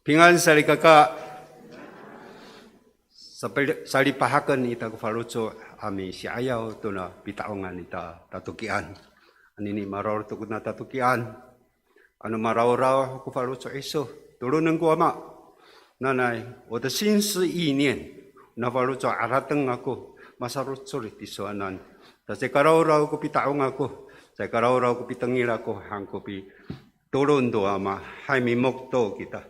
Pingan sari kakak sari pahakan ita ku faluco ami si ayau tu na pitaongan ita tatukian. Anini maror tu na tatukian. Anu marau-rau ku faluco iso turun ku ama. Nanai, 我的心思意念na faluco arateng aku masarut suri tisoanan. Sa karau-rau ku pitaong aku, sa karau-rau ku pitengil aku hang ku pi turun tu ama hai mimok to kita.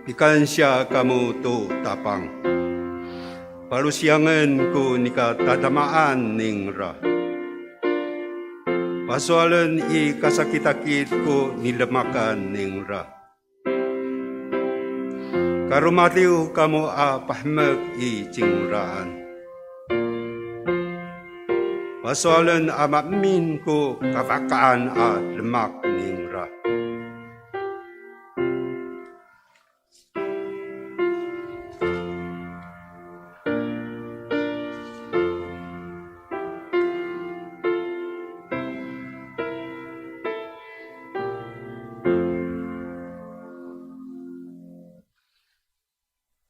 Ikan siya kamu tu tapang, palusiangan ku nika tatamaan ningra. Pasoalan i kasakit-akit ku nilemakan ningra. Karumatiu kamu pahmek i cingraan. Pasoalan mamin ku kafakaan lemak ningra.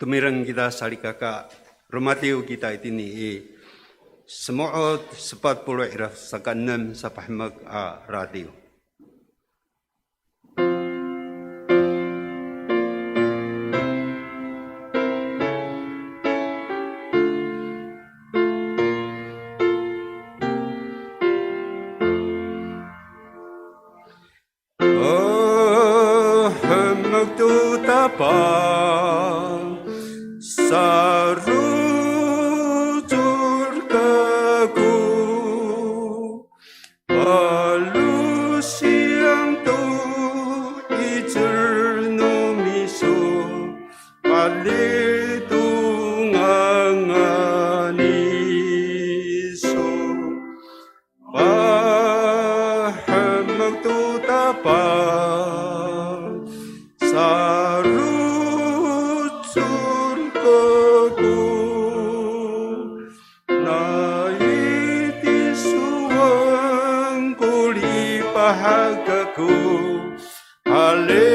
Tumirang kita sari kakak, rumatiu kita itini semuot 40 iraf sakanem sa pahmag radio. Oh, magtutapang sarujur kaku palusiang tu ijerno miso palitunganganiso pahamag tutapang sarujur kaku naitisuang kulipahagaku haleluya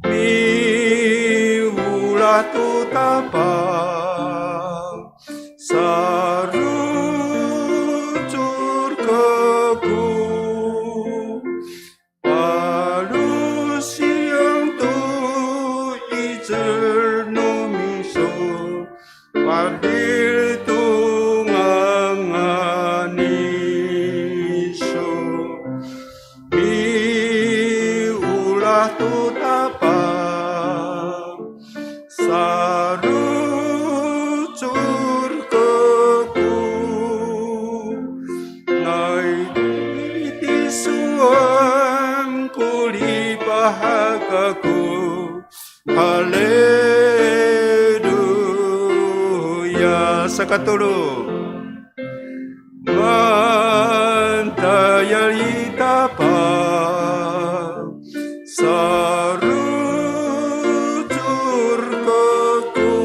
miulah tutapang sarujur kaku palusiang tu ijerno miso palitunganganiso miulah tutapang sarujur kaku naitisuang kulipahagaku Maria sakatulu mantayalita pa sarutur keku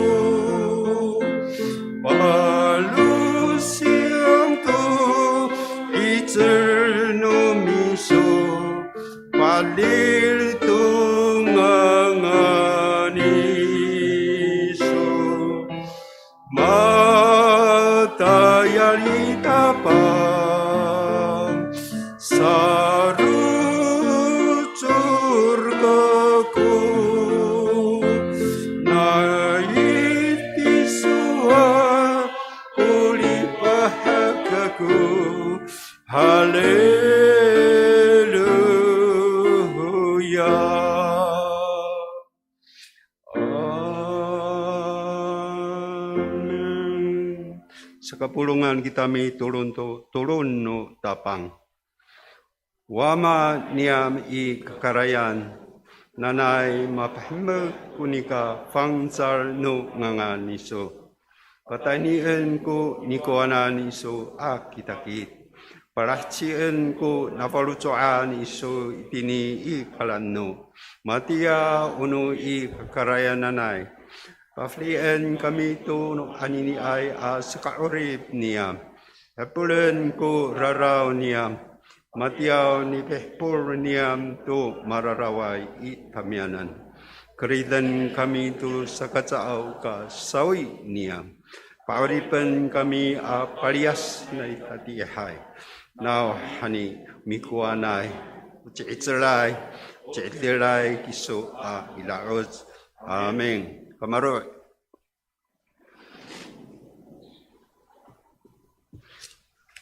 palusiang tu icerno miso palil tunganganiso matayalita pa sarutur keku naitisua uli bahagiaku haleluya amin. Sakapulungan kita mi turun no tapang wama niam i kakarayan nanay mapahimag kunika fangsal no ngangan niso patanian ko nikoanan iso akitakit parahcien ko napalucoan iso itini i kalanno matia uno i kakarayan nanay paflien kami to no anini ay sakaurip niya hapulen ko raraw niya matiaw ni pehpur niyam to mararaway itamianan. Keridan kami to sa katsaaw ka sawi niyam. Pauripan kami palias na itatihay. Now, hani, mikuanay, chiitlay, kiso ilaos. Amen. Kamaroy.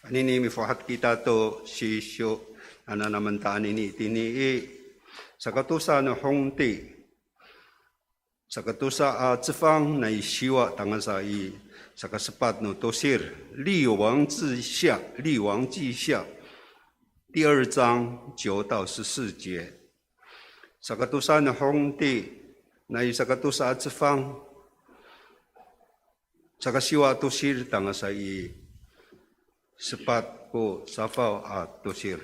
Anini mifuhat kita to si syo namantaan ini tinii sa katusa no hongti sa katusa zifang na isiwa tangan sa i sa kasepat no tosir 立王之下立王记下第2章9到14节 sa katusa no hongti na i sa katusa zifang sa kasiwa tosir tangan sa i sepat ko safaw at tosir.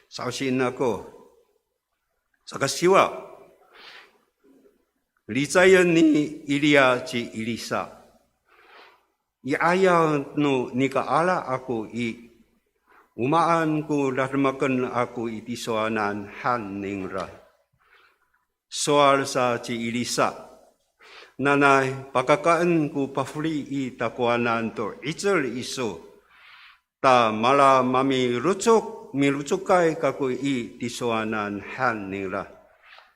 Sausin ako sa kasiwa. Licayan ni Ilya ci Ilisa. Iayaw no ni kaala ako umaan ko larmakan ako itisoanan han ningra. Soal sa ci Ilisa. Nanay pakakaan ko pafri itakuanan to itel iso. Ta mala mami milucukay kako i tisoanan han nila.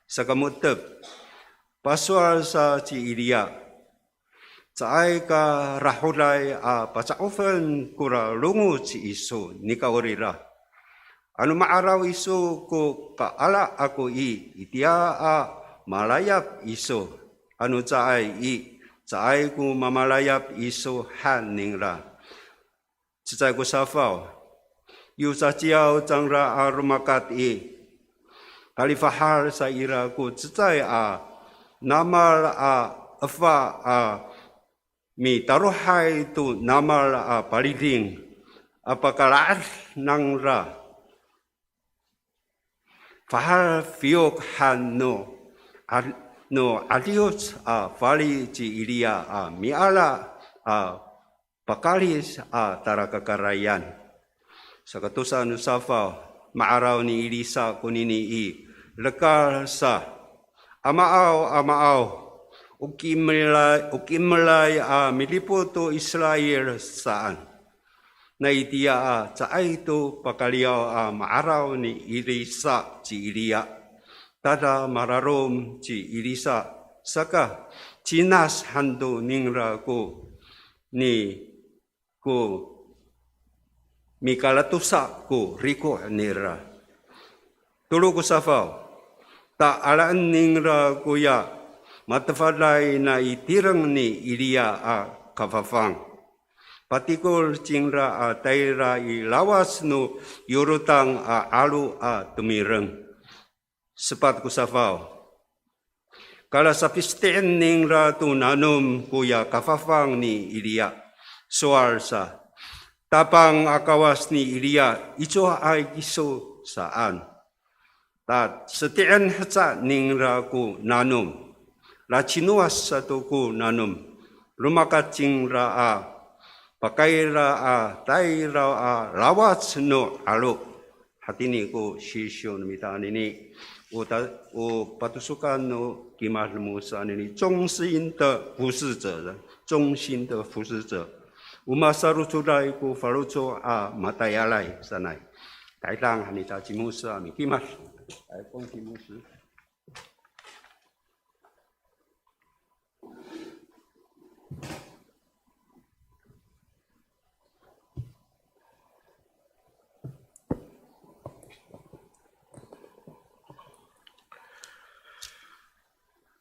Sa kamutep, paswal sa ci Ilya. Saay ka rahulay pacaofen kura lungu ci iso ni kaurira. Ano maaraw iso ko kaala ako itia malayap iso. Ano saay ko mamalayap iso han nila. 实在个沙发，有啥叫张拉rumakat kalifahar sa ira ko 实在namal afa mi taruhay tu namal paliding apakalar nang ra fahar fiok han no adios fali ci ilia miala pakalis tarakakarayan. Sa katusa no safa maaraw ni Ilisa kunini lekal sa amaaw ukimlay miliputo Israel saan. Na itiya saay to pakaliyaw maaraw ni Ilisa ci Ilya. Tada mararom ci Ilisa saka cinas hando ningra ko ni ko mikalatusa ko riko nira tulo ko safaw ta alaan ningra kuya matafalay na itirang ni Ilya kafafang patikol cingra taira ilawas no yorotang alu tumireng sepat ko safaw Kala sa pistiin ning ratu nanum kuya kafafang ni Ilia. Soar sa tapang akawas ni Ilia, ito ay iso saan. Tat setian hatsa ning raku nanum. La chinuas sa tuku nanum. Rumakacing raa. Pakai raa, tay raa, rawat no alo. Hatini ko shisyo namitaan ini. O patusukan no kimalmu sa ini. 忠心的服侍者，忠心的服侍者。Umasaru surai ku faruco a matayalai sanai. Taitang hanita cimusa mikimas. Taipong cimusa.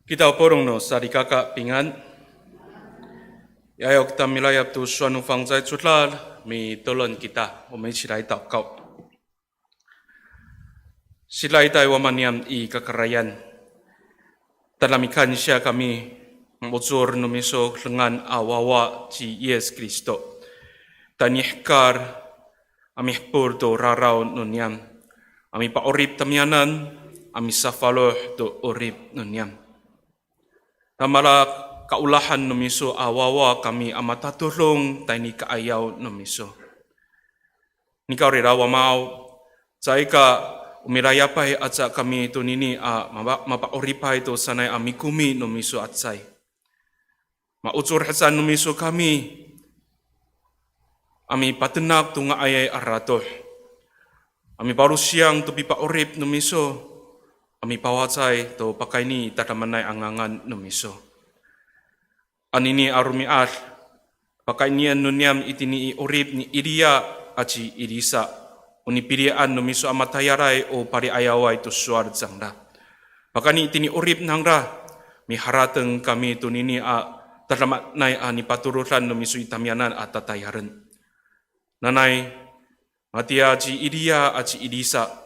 Kita porong no sari kakak pingan. Yayok kita milayap tu suanu fangzai cutlal mi tolon kita. 我们一起来祷告。Silai tai wamaniam i kakarayan. Dalam ikan sia kami muzur numiso dengan awawa ci Yesus Kristo. Tanihkar amih pur do rarau nunyam. Ami pa orip tamianan, ami safaloh do orip nunyam. Tamara kaulahan numiso awawa kami amatatulong taini kaayaw numiso. Nikau rirawa mau, jaika umirayapay at sa kami ito nini mapaoripay ito sanay amikumi numiso at say. Mausurhasan numiso kami, ami patenak tunga ayay aratoh. Ami baru siang tu pipaorip numiso, ami pawacay to pakai ni tatamanay angangan numiso. Anini arumiat pakai nian nunyam itini orip ni Ilia aci Irisa unipirian numiso amatayaray o pari ayaway to suar zangda. Pakai ni itini orip nangra mi harateng kami tunini tatamanay ani paturutan numiso itamianan at tatayaran. Nanay matia aci Ilia aci Irisa.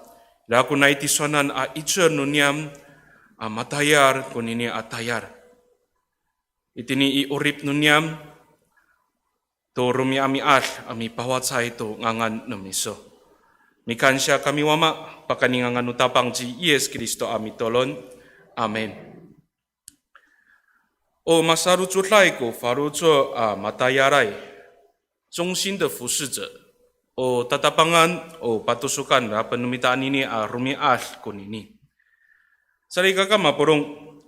Laku na itisonan itser nunyam matayar kunini atayar. Itini i urip nunyam to rumi ami ami pawatsay to ngangan numiso. Mikansya kami wama pakani ngangan utapang ji Yesus Kristo ami tolon. Amen. O masaru cutlay ko faruco matayaray. 忠心的服侍者 o tatapangan o patusukan na panumitaan ini rumial kunini. Sari kaka mapurong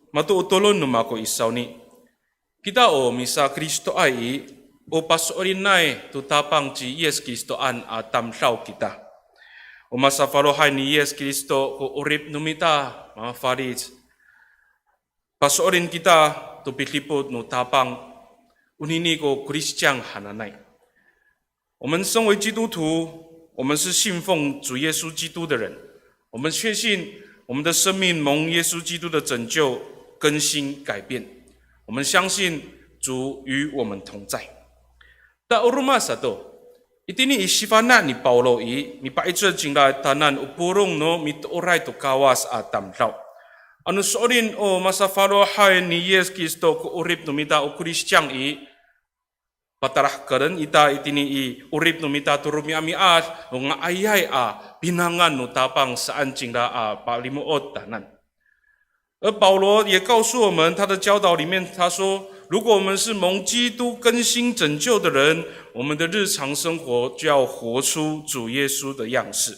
matuutulon numako isaw ni. Kita o misa Kristo ay o pasorin nai tutapang ci Yesus Kristo an tamsaw kita. O masafarohay ni Yesus Kristo ko urip numita mga farid. Pasorin kita tupilipot no tapang unini ko Kristyang hananay. 我们身为基督徒，我们是信奉主耶稣基督的人。我们确信我们的生命蒙耶稣基督的拯救、更新、改变。我们相信主与我们同在。但uruma satu, itini isifana ni Paulo mi paitser jingla tanan upurong no mit oray to kawas atamlaw. Anu sorin o masafalo hay ni Yesus Kristo ko urip no mita o Kristyang patarah karen ita itini urip no mita turumi ami nga ayay binangan no tapang saan jingla palimuot tanan. 而保罗也告诉我们，他的教导里面他说，如果我们是蒙基督更新拯救的人，我们的日常生活就要活出主耶稣的样式。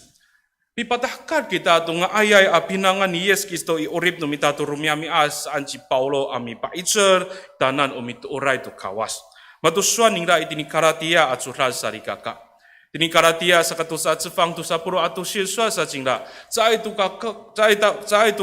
Pipatahkad kita tunga ayay pinangan ni Yesus Kristo urip no mita turumi ami saan si Paulo ami paitser tanan umit oray to kawas. Matuswan ningla itini karatia at sural sarikaka. Tini karatia sa katusa at sifang tu sa puro atu siswa sa jingla. Sa itu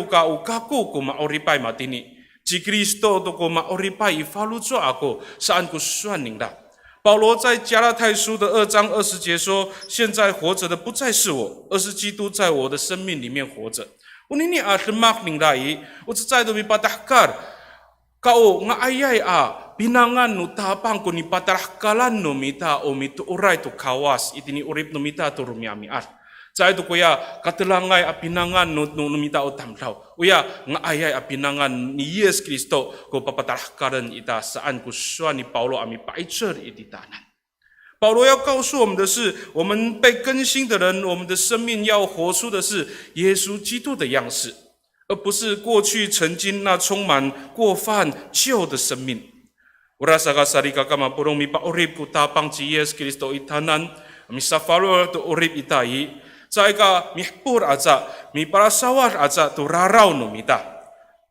ka ukaku ko maoripay matini. Si Kristo to ko maoripay ifaluzo ako saan ko suan ningla. 保罗在加拉太书的2章20节说：“现在活着的不再是我，而是基督在我的生命里面活着。” Unini semak ningla我只在都mi patahkar kau ngaayay pinangan no tapang ko ni patarakalan no mita o mito uray to kawas itini urip no mita to rumiami Sa ito kuya, katilangay a pinangan no numita o tamlaw. Uya, nga ayay a pinangan ni Yesus Kristo ko papatarakaran ita saan ko suwa ni Paulo ami paicer ititanan. 保罗要告诉我们的是，我们被更新的人，我们的生命要活出的是耶稣基督的样式，而不是过去曾经那充满过犯旧的生命。Urasa ka sarika ka mapurong mi paurip ko tapang si Yesus Kristo itanan, mi safalo to urip itai. Sa ka mihpur aja, mi parasawar aja to raraw no mita.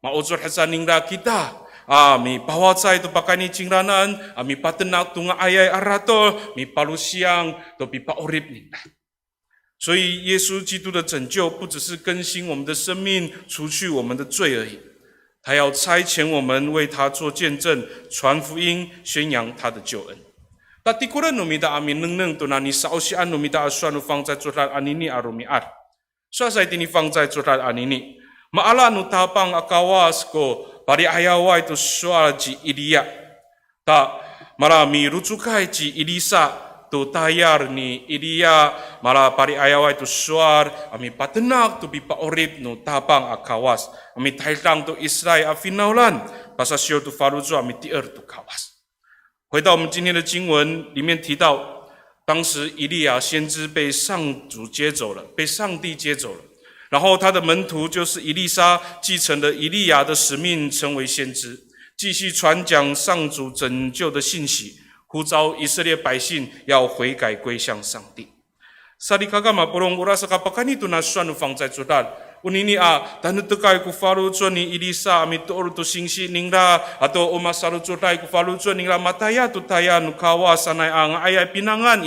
Mauzur hasaning ra kita, mi bawat sa ito pakani cingranan, mi patenak tunga ayay arato, mi palusiang to pipaurip nita. 所以，耶稣基督的拯救不只是更新我们的生命，除去我们的罪而已，他要差遣我们为他做见证，传福音，宣扬他的救恩。Tatikuran numida amin neng tu nani sausian numida asuan ufang在surat anini arumiat. Suasai tini fang在surat anini. Maala nu tapang akawas ko pari ayawa itu sual ji Ilia. Ta marami rucukai ji Elisa tu tayar ni Ilia mala pari ayawa itu suar ami patenak tu pipa orip nu tapang akawas. Ami taitang tu Israel afinaulan pasasio tu faruzo ami tier tu kawas. 回到我们今天的经文里面提到，当时以利亚先知被上主接走了，被上帝接走了，然后他的门徒就是以利沙继承了以利亚的使命，成为先知，继续传讲上主拯救的信息，呼召以色列百姓要悔改归向上帝。萨利卡嘎马布隆乌拉萨卡巴卡尼图那算放在主大。Unini dan tekai ku faru ni Elisa ami toru tu singsi ningra atau oma saru tutai ku faru ningra mataya tu taya nu kawa sanai ang ayai pinangan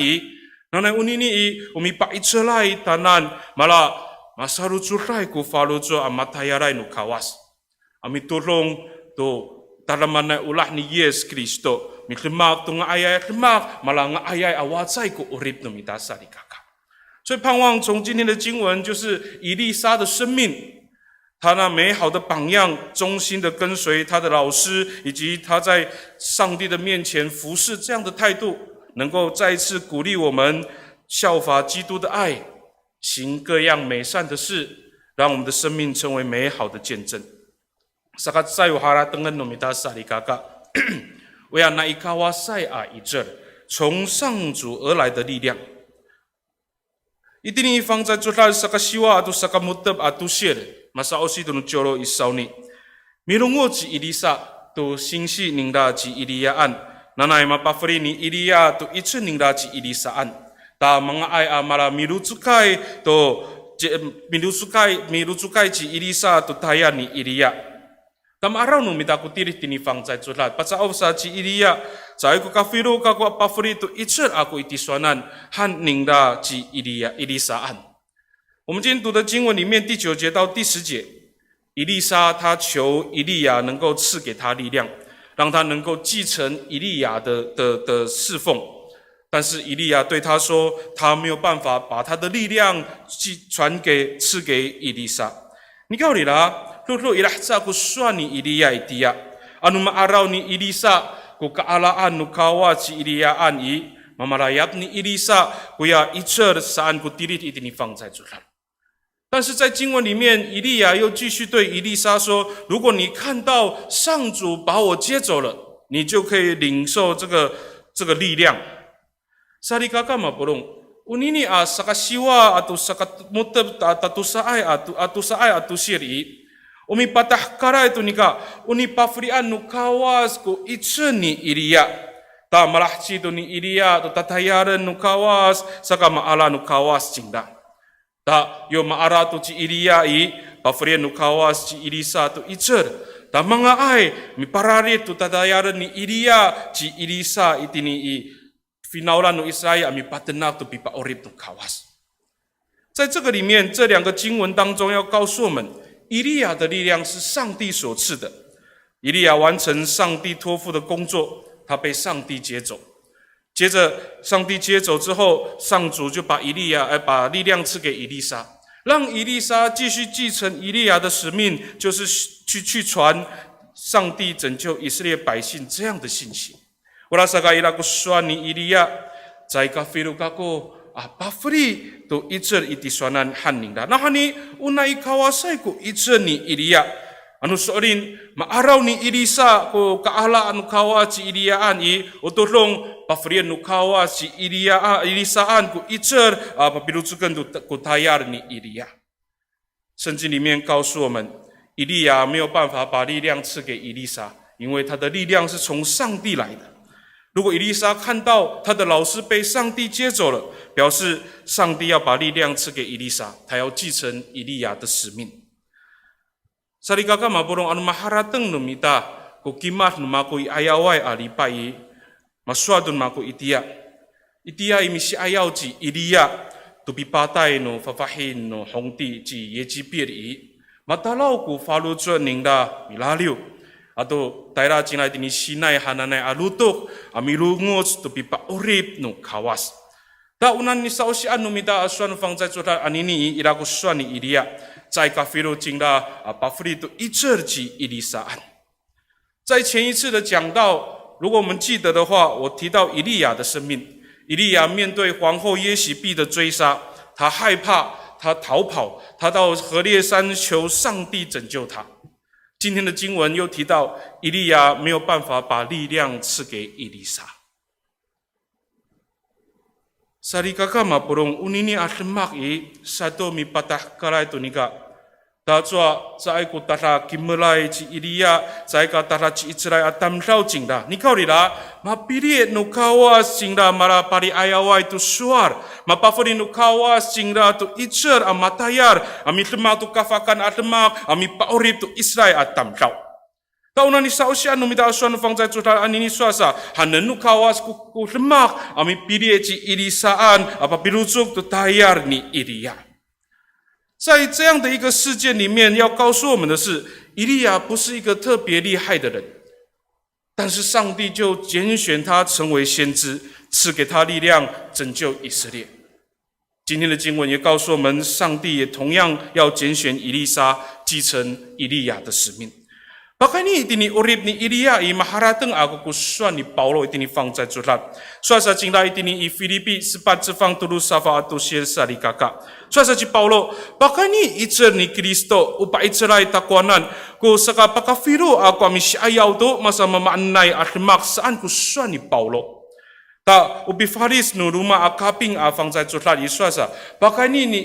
nanai unini umi pa itselai tanan mala masaru tutai ku faru amataya rai nu kawas ami tolong tu taramanai ulah ni Yesus Kristo mi lemak tu ayai lemak mala ayai awatsai ku urip nu mitasa di kakak。 所以盼望从今天的经文，就是以利沙的生命，他那美好的榜样，忠心的跟随他的老师，以及他在上帝的面前服侍这样的态度，能够再一次鼓励我们效法基督的爱，行各样美善的事，让我们的生命成为美好的见证。Sakat sayo haratangan nomita sari kakak， 为那一卡瓦塞啊一阵从上主而来的力量。 Itini fang在做他saka siwa atau saka mutab atau shir masa osi tu nucoro isau ni. Mirungo ji Elisa tu singsi ningda ji Eliaan. Nanai mapafri ni Elia tu itse ningda ji Elisaan. Ta mangai amara mirucukai tu mirucukai ji Elisa tu taya ni Elia. Tam araw no mitakutiri tini fang在做他，pasal awsa ji Elia。 在aku kafiru kaku apafuri tu itcher aku itiswanan han ningda ji Elisaan。我们今天读的经文里面第9节到第10节，以利沙他求以利亚能够赐给他力量，让他能够继承以利亚的侍奉。但是以利亚对他说，他没有办法把他的力量赐给以利沙。你告你啦，路伊拉扎ku算你以利亚伊迪亚，anu maaraw ni Elisa。 ku kaalaan nu kawa si Eliaan mamarayap ni Elisa kuya itcher saan ku tirit itini fang在主上。但是在经文里面，以利亚又继续对以利沙说：“如果你看到上主把我接走了，你就可以领受这个力量。” Sari kakak ma porong unini a saka siwa atau saka mutab atau saai atau siri. Umi patah kara itu nika, uni pafrian nu kawas ku itseni Ilia. Ta malahci tu ni Ilia tu tatayaran nu kawas, saka maala nu kawas cingda. Ta yo maara tu ci Ilia pafrian nu kawas ci Elisa tu itser. Ta mga ai mi parari tu tatayaran ni Ilia ci Elisa itini finaulan nu Israel mi patenak tu pipa orip tu kawas。在这个里面，这2个经文当中要告诉我们。 以利亚的力量是上帝所赐的。以利亚完成上帝托付的工作，他被上帝接走。接着，上帝接走之后，上主就把把力量赐给以利沙，让以利沙继续继承以利亚的使命，就是去传上帝拯救以色列百姓这样的信息。我拉萨嘎伊拉古刷尼以利亚，在卡菲鲁卡古巴弗利都一直一直传染汉宁的，那哈尼unai kawasai ko一直你伊利亚。anu soalin maaraw ni Elisa ko kaala anu kawa si Iliyaan o tolong pafrian nu kawa si Elisaan ko itzer papiluzukan ko tayar ni Eliya。圣经里面告诉我们，以利亚没有办法把力量赐给以利沙，因为他的力量是从上帝来的。如果以利沙看到他的老师被上帝接走了，表示上帝要把力量赐给以利沙，他要继承以利亚的使命。Sarikaka maborong anu maharateng numita ko kimat numako iayawai alipai maswadun mako itia imisi ayaw ji Eliya tu pipatai no fafahin no hongti ji yeji piri matalaw ko follow jo ningda milaliu ato taira jinai dini sinai hananai alutok amilungos tu pipa urip no kawas da unan ni sausian numita aswan fangzai jota anini iraku swani Eliya在卡菲罗经的巴弗利都一直及以利沙案。在前一次的讲到，如果我们记得的话，我提到以利亚的生命。以利亚面对皇后耶洗碧的追杀，他害怕，他逃跑，他到何烈山求上帝拯救他。今天的经文又提到，以利亚没有办法把力量赐给以利沙。Sarikaka mapurong unini atlemak satu mi patah kalai tunika. Tazwa zai ku tara kimelai ci Eliya zai ka tara ci Israel atam rau jingda. Nikau rila mapiri no kawas jingda mara pari ayawai tu suar. Mapafori no kawas jingda tu Israel amatayar. Ami temak tu kafakan atlemak ami paurip tu Israel atam rau. Tauna ni sausia no mita suan fangzai tutar anini suasa hanenu kawas ku lemak ami piri ci Elisaan apa piluzuk tu tayar ni Eliya。在这样的一个事件里面，要告诉我们的是，以利亚不是一个特别厉害的人，但是上帝就拣选他成为先知，赐给他力量拯救以色列。今天的经文也告诉我们，上帝也同样要拣选以利沙继承以利亚的使命。Bahkan ini urip ni Eliya maharateng aku kusuan ni Paulo ini fang在主他，说是进来ini Filipi 14之方tulus safa atau share sarikaka， 说是去保罗，bahkan ni icer ni Kristo upa icerai takwanan ku saka pakafiru aku amisi ayaw tu masa memaknai atmak saan kusuan ni Paulo。ta ubi faris nu rumah akaping afang在主他一说是，bahkan ini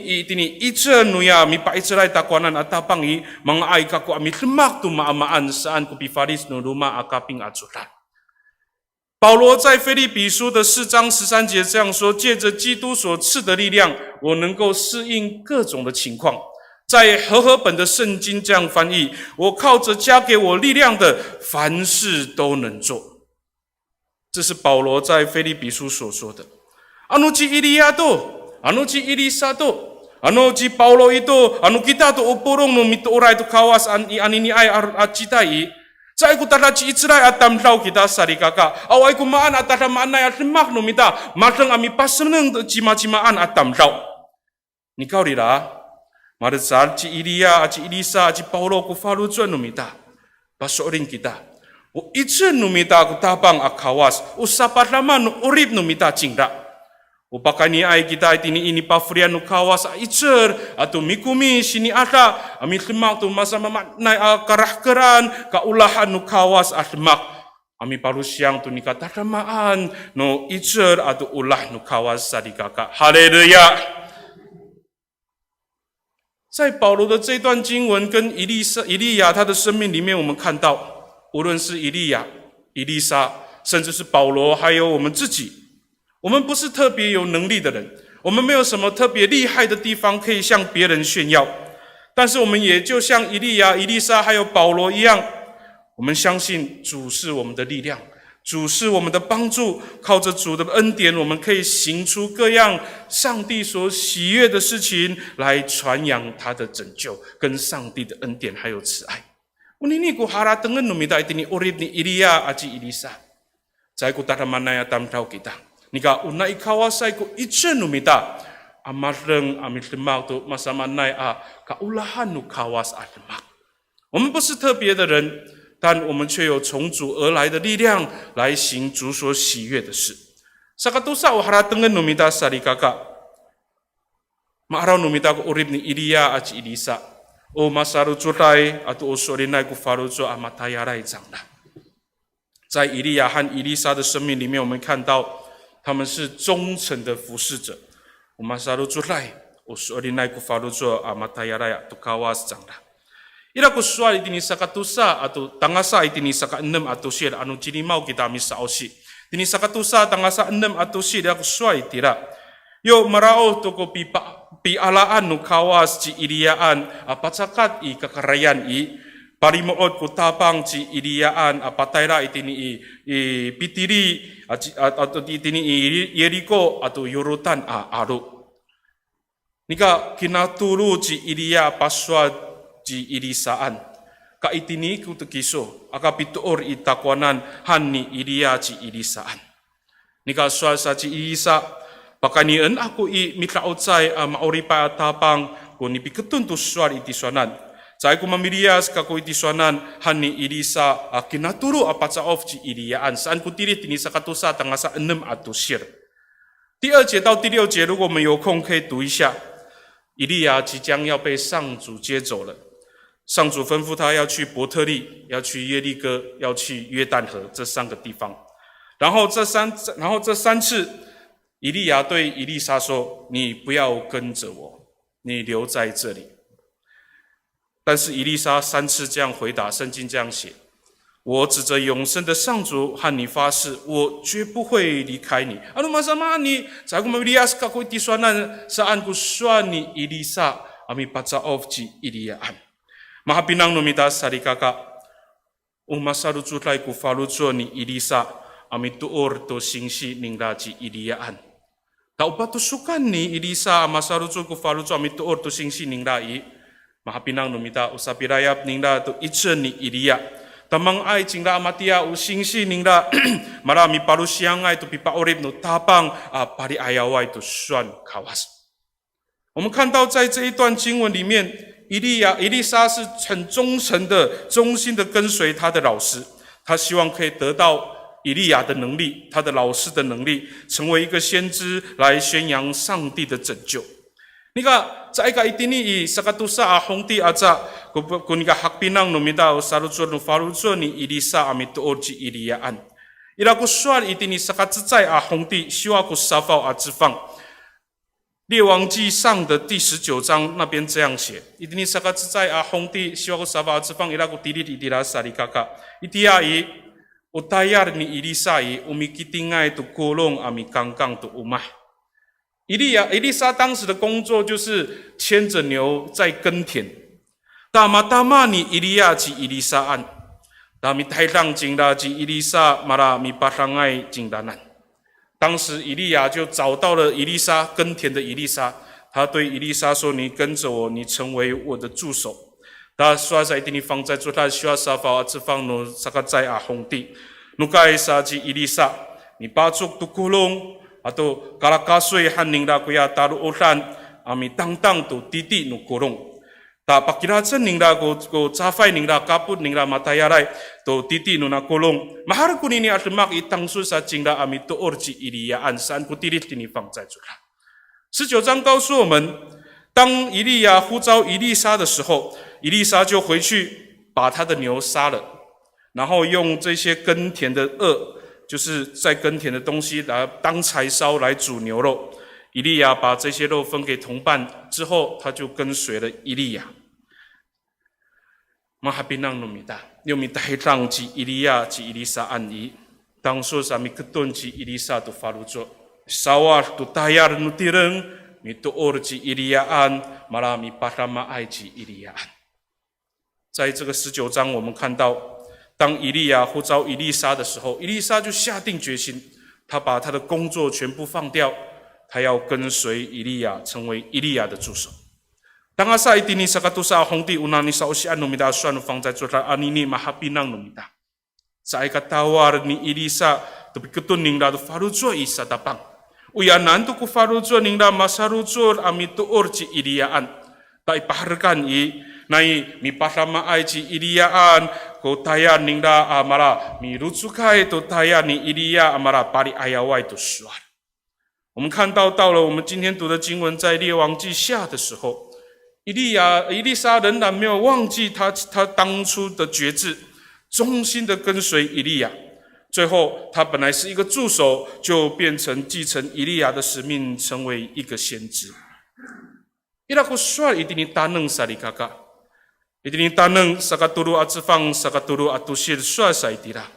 icer nu ya mi pa icerai takwanan atapangi mengai kaku ami lemak tu maamaan saan ubi faris nu rumah akaping acutan。保罗在腓立比书的4章13节这样说：借着基督所赐的力量，我能够适应各种的情况。在和合本的圣经这样翻译：我靠着加给我力量的，凡事都能做。这是保罗在腓立比书所说的。Anu ci Eliya tu, anu ci Elisa tu, anu ci Paulo itu, anu kita tu upurong no mito orai tu kawas anini ai acitai. Sai ku tata ci Israel atam tau kita sarikaka. Awai ku maan atata maanai atlemak no mita, mateng ami paseneng tu cima-cimaan atam tau. Ni kau rira, maresal ci Eliya, ci Elisa, ci Paulo ku falu juan no mita. Pasorin kita. O ichen numita ku tabang akawas, o sapat laman no urip numita cingda. O pakani ay kita ini pafrian no kawas a icher atau mikumi sini ata ami lemak tu masa mamaknai karahkeran kaulahan no kawas atlemak ami parusiang tu nikata tamaan no icher atau ulah no kawas sadikaka. Haleluya！在保罗的这段经文跟以利亚他的生命里面，我们看到。无论是以利亚、以利沙，甚至是保罗，还有我们自己，我们不是特别有能力的人，我们没有什么特别厉害的地方可以向别人炫耀，但是我们也就像以利亚、以利沙还有保罗一样，我们相信主是我们的力量，主是我们的帮助，靠着主的恩典，我们可以行出各样上帝所喜悦的事情，来传扬他的拯救，跟上帝的恩典还有慈爱。Unini ku haratengan numita itini urip ni Eliya aci Elisa. Zai ku taramanaya tam tau kita. Nika unai kawasai ku ichen numita. Amareng amit lemak tu masamanai kaulahan nu kawas atlemak. 我们不是特别的人，但我们却有从主而来的力量，来行主所喜悦的事。Sakatusa haratengan numita sarikaka. Maaraw numita ko urib ni Ilia at Elisa. O masaru chulay at usurinay ko faruzo amatayaray zangda。在以利亚和以利沙的生命里面，我们看到他们是忠诚的服侍者。我们saru chulay usurinay ko faruzo amatayaray tukawas zangda。Ila ko sual itini sa katusa atau tangasa itini sa ka-6 atau siyel anu jinimaw kita misausi. Tini sa katusa tangasa 6 atau siyel ako sual itira. Yo marao to ko pialaan no kawas ci iliyaan apatsakat i kakarayan i parimuot ko tapang ci iliyaan apatayra itini i pitiri atau itini i Yeriko atau Yorutan aru. Nika kinatulu ci iliya paswa ci ilisaan ka itini ku tekiso aka pituor itakwanan hanni Ilia ci ilisaan. Nika swal sa ci ilisa pakanian aku i mitraot say maoripa tapang ko ni piketun tu swal itiswanan. Say ko mamilias ka ko itiswanan hanni Ilisa kinaturo apat sa of ci Iliaan saan ko tirit ni sa katusa tangasa 6 atau sir。第2节到第6节，如果我们有空可以读一下。以利亚即将要被上主接走了，上主吩咐他要去伯特利，要去耶利哥，要去约旦河这3个地方。然后这三次，以利亚对以利沙说：“你不要跟着我，你留在这里。”但是以利沙3次这样回答，圣经这样写：“我指着永生的上主和你发誓，我绝不会离开你。” Ano masama ni sa kung mabilias ka ko itiswanan saan ko swan ni Elisa ami patsaof ci Iliyaan. Mahapinang numita sarikaka umasaru chulay ko falucho ni Elisa ami tuor to singsi ningla ci Iliyaan. Taupatusukan ni Elisa amasaru chul ko falucho ami tuor to singsi ningla i mahapinang numita usapirayap ningla to itchen ni Iliya. Tamang ay cingla amatia usingsi ningla marami parusiang ay to pipaorib no tapang pari ayaway to swan kawas。我们看到在这一段经文里面，以利沙是很忠诚的、忠心的跟随他的老师，他希望可以得到以利亚的能力，他的老师的能力，成为一个先知来宣扬上帝的拯救。Nika sa ika itini i sakatusa ahongti aja kunika hakpinang nomita sarujo no farujo ni Elisa amito orji Iliyaan. Ila ku swal itini sakatutsai ahongti siwa ku safao ajifang。列王记上的第19章那边这样写：一定萨卡兹在阿洪地希望个沙巴之方伊拉个迪利迪拉萨里卡卡，伊蒂亚伊乌泰亚尼伊丽莎伊乌米基丁爱杜古隆阿米刚刚杜乌玛。以利沙当时的工作就是牵着牛在耕田。大马尼伊利亚及伊丽莎安，大米太上金拉及伊丽莎马拉米巴上爱金达南。当时以利亚就找到了以利沙耕田的以利沙，他对以利沙说：“你跟着我，你成为我的助手。”他说在地方在做他需要沙发之方呢，萨卡在阿红地，努盖沙及以利沙，你把足杜古隆。atau kalakasoi haning da kuya taru ulan ami tangtang tu titi nu kurung ta pakirachen ning da go chafai ning da kaput ning da matayarai tu titi nu na kulung mahar kunini atmak itang su sa jingda ami tu orji Iliyaan san kutirit ini放在这19章告诉我们，当以利亚呼召以利沙的时候，以利沙就回去把他的牛杀了，然后用这些耕田的就是在耕田的东西来当柴烧来煮牛肉。以利亚把这些肉分给同伴之后，他就跟随了以利亚。Mahabinang numita, yung mitahitang ci Ilia ci Elisa ani, tangso sa mikutun ci Elisa tu falujo, sawar tu tayar nutireng, mituor ci Iliyaan, marami parama ai ci Iliyaan。在这个19章，我们看到。当以利亚呼召以利沙的时候，以利沙就下定决心，他把他的工作全部放掉，他要跟随以利亚，成为以利亚的助手。当阿萨伊蒂尼萨卡杜萨红地乌纳尼萨乌西安努米达算放在做他阿尼尼马哈比囊努米达，在个tawar ni Elisa tapi ketuning da farujo isa tapang uyanan tu ku farujo ning da masarujo ami tu orji Iliyaan ta ipaharkan i nai mi pasama ai ci Iliyaan ko taya ning da amara mi rutsukai to taya ni Iliya amara pari ayawai to suar 我们看到了我们今天读的经文，在列王记下的时候，以利沙仍然没有忘记他当初的决志，忠心的跟随以利亚。最后他本来是一个助手，就变成继承以利亚的使命，成为一个先知。伊拉个说一定大能萨利嘎嘎，一定大能萨嘎多鲁阿兹方萨嘎多鲁阿杜西说萨伊迪拉，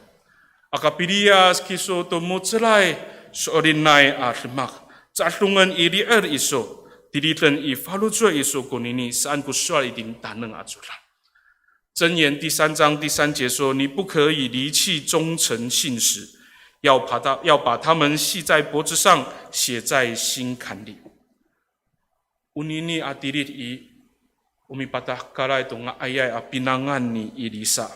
阿卡比利亚基索多莫兹莱说林奈阿什马，扎隆恩伊利尔伊索，迪利登伊法鲁卓伊索古尼尼，三个说一定大能阿祖拉。箴言第3章第3节说：“你不可以离弃忠诚信实，要把他们系在脖子上，写在心坎里。” Unini adirit i umipatah kalai tunga ayai apinangan ni ilisa.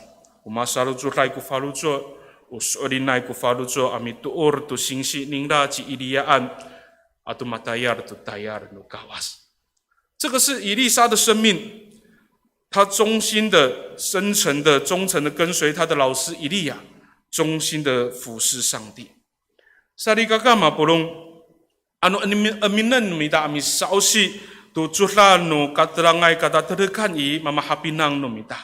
Umasaru jurai ku falujo, usorinai ku falujo ami tuur tu singsi ningda ci iliyaan, atu matayar tu tayar nu kawas. 这个是以利沙的生命。他忠心的、真诚的、忠诚的跟随他的老师以利亚，忠心的服侍上帝。萨利嘎嘎马布隆，anu aminan numida ami sausi tu juhlanu katrangai kata terdekan i mama hapinang numida.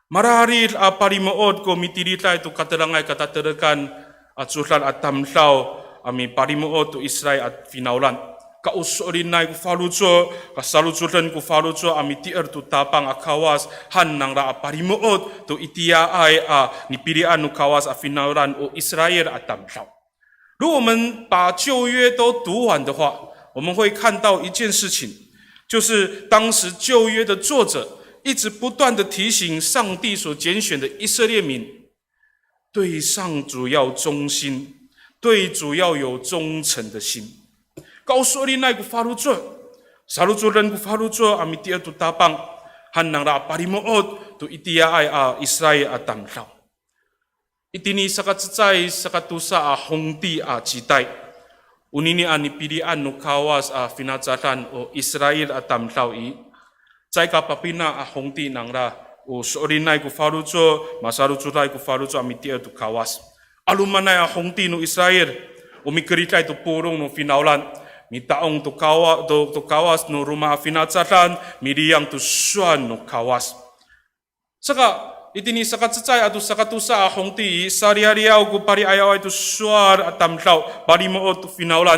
Marahari aparimood ko mitirita itu katrangai kata terdekan at juhlan at tamlaw ami parimood tu Israel at finaulan. Kausorinay ku falujo, kasalujulan ku falujo amiti tu tapang akawas han nang ra aparimuot tu itia ay ni pilian nu kawas afinauran o Israel atamlaw. 如果我们把旧约都读完的话，我们会看到一件事情，就是当时旧约的作者一直不断的提醒上帝所拣选的以色列民，对上主要忠心，对主要有忠诚的心。Kausorinay ku falujo, salujulan ku falujo amitia tu tapang han nang ra parimoot tu itia ay Israel atamlaw. Itini sakatsay sakatusa hongti jitay. Unini ani pilian no kawas finazatan o Israel atamlaw i. Zay kapapina hongti nang ra o sorinay ku falujo, masalujulay ku falujo amitia tu kawas. Alumanay hongti no Israel, umikeritay tu purong no finaulan. Mitaong tu kawas no rumah finazatan, miriang tu suan no kawas. Saka itini sakatsay atu sakatusa hongti sari-ariaw ku pari ayaw tu suar atamlaw pari mo tu finaulan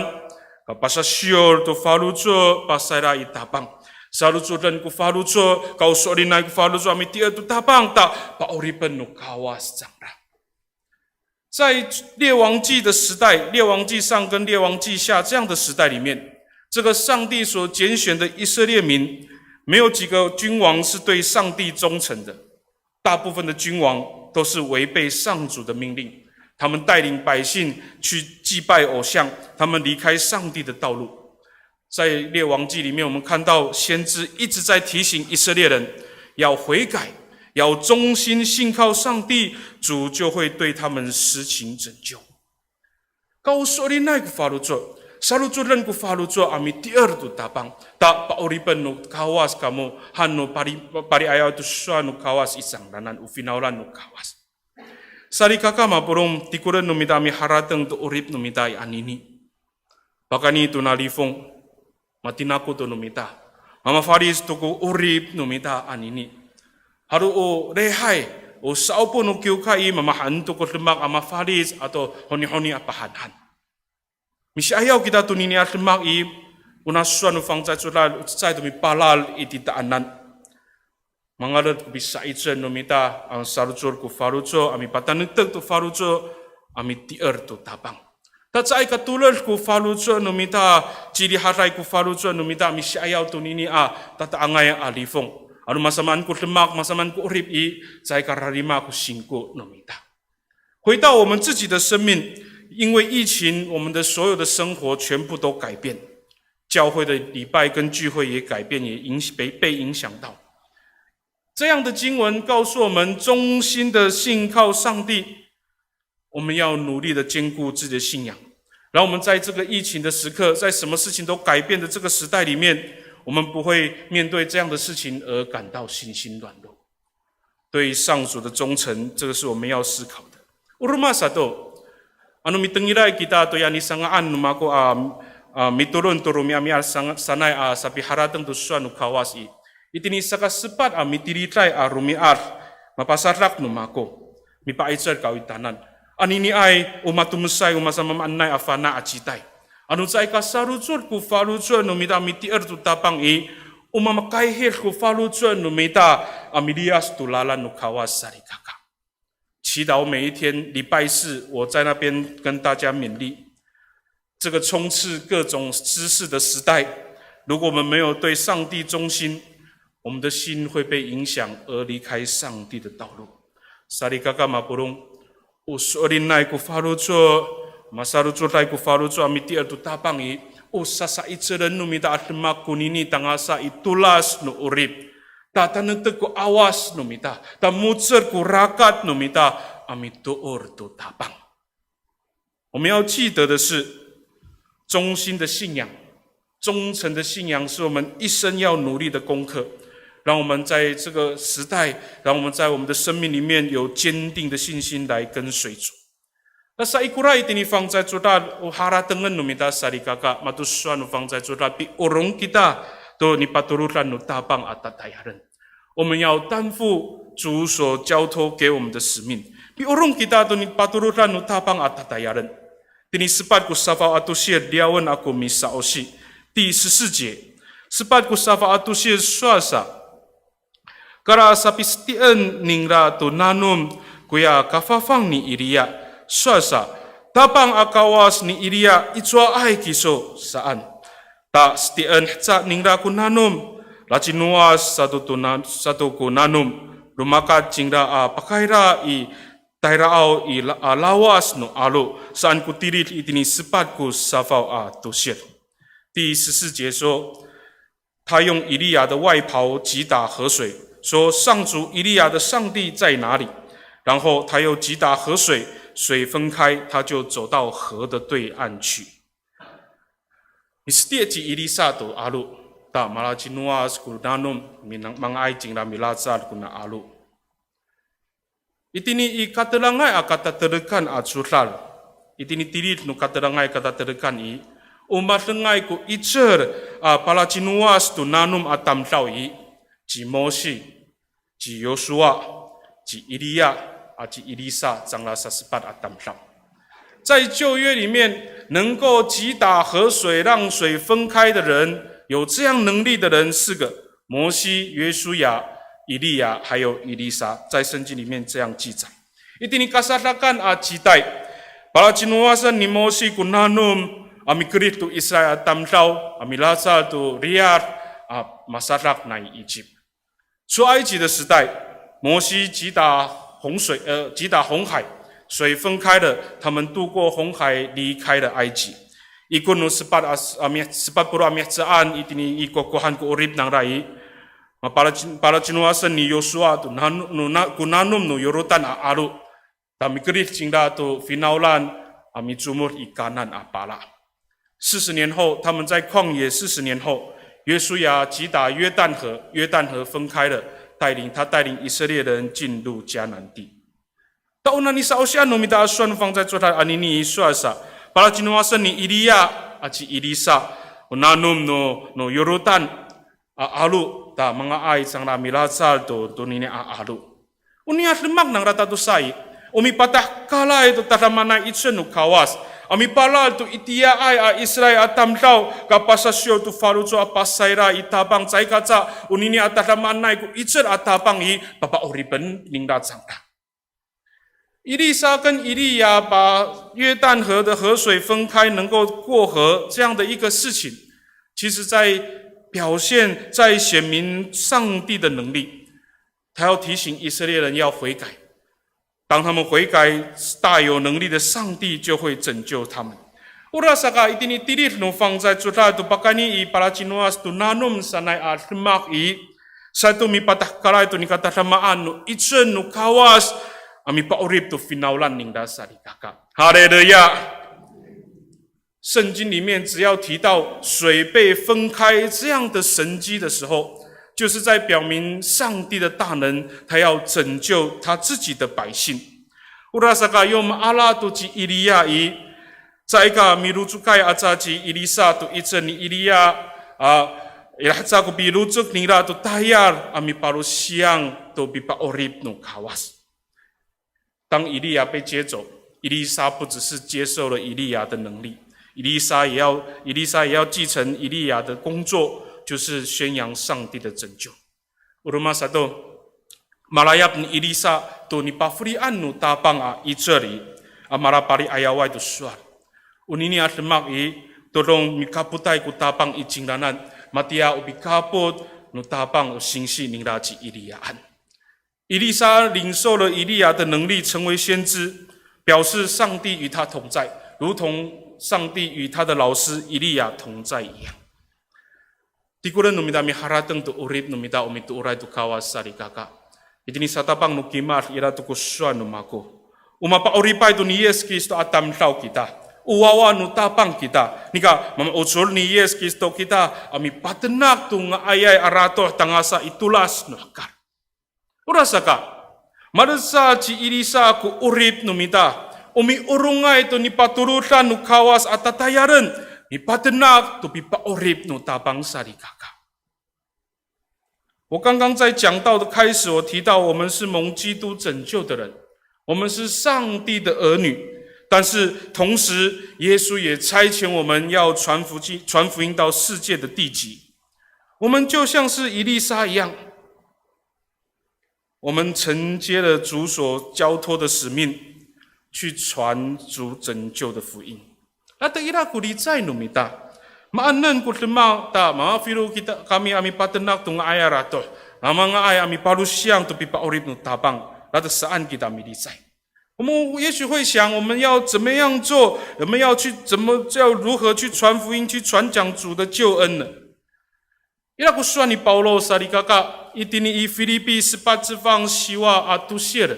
kapasasyor tu falujo pasayra itapang salujudan ku falujo kausorinay ku falujo amitia tu tapang ta pauripen no kawas jangda. 在列王记的时代，列王记上跟列王记下这样的时代里面，这个上帝所拣选的以色列民，没有几个君王是对上帝忠诚的，大部分的君王都是违背上主的命令，他们带领百姓去祭拜偶像，他们离开上帝的道路。在列王记里面，我们看到先知一直在提醒以色列人要悔改，要忠心信靠上帝，主就会对他们施行拯救。Kausorinay ku falujo, salujulan ku falujo ami tier tu tapang, ta pauripen no kawas kamu hanno pari ayaw tu sua no kawas isang danan ufinaulan no kawas. Sari kaka mapurom tikuran no midami harateng tu urip no midai anini. Bakani tu nalifong matinako tu no mita. Mama faris tu ku urip no mita anini. Haru o rehay o saupo no kiukai mamahan to ko lemak ama faris atau honi-honi apahanhan. Misi ayaw kita tunini at lemak i unasuan no fang zai to mi palal iti taanan. Mangalat ko bisa itsen no mita ang sarujur ko farujo ami patanitag to farujo ami tier to tapang. Tatsay katulad ko farujo no mita ciri haray ko farujo no mita misi ayaw tunini tataangay alifong. Ano masamaan ko lemak，masamaan ko urip i，在kararima ko辛苦no mita。回到我们自己的生命，因为疫情，我们的所有的生活全部都改变，教会的礼拜跟聚会也改变，也被影响到。这样的经文告诉我们，忠心的信靠上帝，我们要努力的坚固自己的信仰。然后我们在这个疫情的时刻，在什么事情都改变的这个时代里面，我们不会面对这样的事情而感到信心软弱。对上主的忠诚，这个是我们要思考的。Urma satu, anu mitengilai kita to yani sangaan numako miturun tu rumi ami sanai sapi harateng tu suanu kawas i. Itini saka sepat mitiritai rumi mapasarrak no mako. Mipaicer kawitanan. Anini ai umatumsai umasama anai afana acitai. Anu sai ka sarucur ku falucur no mita mitier tu tapang i umamakai hir ku falucur no mita amilias tu lalan no kawas sari kaka. 祈祷每一天，礼拜四我在那边跟大家勉励。这个充斥各种知识的时代，如果我们没有对上帝忠心，我们的心会被影响而离开上帝的道路。萨利嘎嘎马布隆，我说林奈古法鲁做，马萨鲁做奈古法鲁做，阿米第二度大棒伊，我萨萨一切人努米达阿特马古尼尼当阿萨伊图拉斯努乌里。 Ta tanete ku awas numita, ta mutser ku rakat numita, amito ordo tabang。我们要记得的是，忠心的信仰、忠诚的信仰，是我们一生要努力的功课。让我们在这个时代，让我们在我们的生命里面有坚定的信心来跟随主。那sa ikura itini fang在主大，hara tengen numita sari kakak matusuan fang在主大，bi orang kita to ni paturutan nu tabang atatayaran。 我们要担负主所交托给我们的使命。比orang kita tu ni paturutan nu tapang atatayaran。Tini sepat ku safa atusir diawan aku misa osi。第14节，sepat ku safa atusir suasa。Kara sapi setian ningra tu nanum kuya kafafang ni iria suasa。tapang akawas ni iria itua ai kiso saan。ta setian ca ningra ku nanum。 Lacinuas satu ku nanum lumakat cingda pakaira i tairao i lawas no alu saan ku tirit itini sepat ku safau tusir。第14节说，他用以利亚的外袍击打河水，说上主以利亚的上帝在哪里？然后他又击打河水，水分开，他就走到河的对岸去。你是第几以利沙都阿路？ Ta malacinua skuldanum minang mangai cingda milazar kuna alu. Itini I katalangai akata terdekan atsural. Itini tirit nu katalangai kata terdekan I. Umatengai ku icer palacinua stunanum atam tau I. Ji Mosi, ji Yosua, ji Elia, ji Elisa 长了38atam tau。 在旧约里面，能够击打河水，让水分开的人。 有这样能力的人4个：摩西、约书亚、以利亚，还有以利沙，在圣经里面这样记载。Itini kasatakan citai, para cinuasan ni Mosi kunanum, ami kerit tu Israel tamtau, ami lasa tu Riyad, masarak nai Egypt。出埃及的时代，摩西击打红海，水分开了，他们渡过红海，离开了埃及。 Ikut nu sepat puluh amiaan itini ikokohan ku urip nang rai. Para cinuasan ni Yosua tu kunanum nu yorutan alu. Tami kerit cingda tu finaulan ami jumur ikanan apala. 40年后，他们在旷野40年后，约书亚击打约旦河，约旦河分开了，带领以色列人进入迦南地。Tauna ni sausia nu mita asuan fang在做他anini suasa。 Para cinuasan ni Elia aci Elisa unanum no yorutan alu ta mga ai sang na milazal to nini alu. Uniat lemak nang rata tu sai. Umi patah kala itu tatamana itsenu kawas. Ami palal tu itia ai Israel atam tau kapasasyo tu faruco apasaira itabang cai kaca unini atatamana ku itser atabang I papa oriben ningda sangka. 以利沙跟以利亚把约旦河的河水分开，能够过河这样的一个事情，其实在表现、在显明上帝的能力。他要提醒以色列人要悔改，当他们悔改，大有能力的上帝就会拯救他们。Urasaka itini tirit no fang在主大都巴干尼以巴拉基诺阿斯都南努sanai atmak i satu mi patah kala itu ni kata samaan no itsen no kawas. Ami paurip tu finaulan ning dasari kakak， 哈利路亚！圣经里面只要提到水被分开这样的神迹的时候，就是在表明上帝的大能，他要拯救他自己的百姓。乌拉萨卡用阿拉杜吉伊利亚伊在个米鲁祖盖阿扎吉伊丽莎都一阵伊利亚伊拉扎古比鲁祖尼拉都大亚阿米巴鲁西昂都比巴奥利努卡瓦斯。当以利亚被接走，伊丽莎不只是接受了以利亚的能力，伊丽莎也要继承以利亚的工作，就是宣扬上帝的拯救。乌鲁玛萨多马拉亚伊丽莎都尼巴弗里安努大邦啊，以这里马拉巴里阿亚外的说。Unini atlemak i tolong mikaputai ku tapang i jinglanan matia ubi kaput nu tapang u星系宁拉吉以利亚安。以利沙领受了以利亚的能力，成为先知，表示上帝与他同在，如同上帝与他的老师以利亚同在一样。Tikuran numida mi harateng tu urip numida umi tu urai tu kawas sari kaka. Itini satapang nu kimar ira tu kuswan numako. Umapa uripai tu ni Yesus Kristus atam tau kita. Uwawa nu tapang kita. Nika mama usul ni Yesus Kristus kita ami patenak tu ngayay arato tangasa itulas nu akar. Urasaka marasa ci irisa ku urip numita umi urungay tu ni paturutan nu kawas atatayaran ni patenak tu pipa urip nu tapang sari kaka. 我刚刚在讲道的开始，我提到我们是蒙基督拯救的人，我们是上帝的儿女。但是同时，耶稣也差遣我们要传福音到世界的地极。我们就像是以利沙一样，我们承接了主所交托的使命，去传主拯救的福音。那得伊拉古里在努米达，maanan ku lemau ta ma firu kita kami ami patenak tu ngaya rato, ama ngaya ami palusiang tu pipa urip nu tabang, lalu saan kita milisai。我们也许会想，我们要怎么样做？我们要如何去传福音，去传讲主的救恩呢？伊拉古说你保罗萨利嘎嘎，一定以腓立比18之方希望阿都谢了，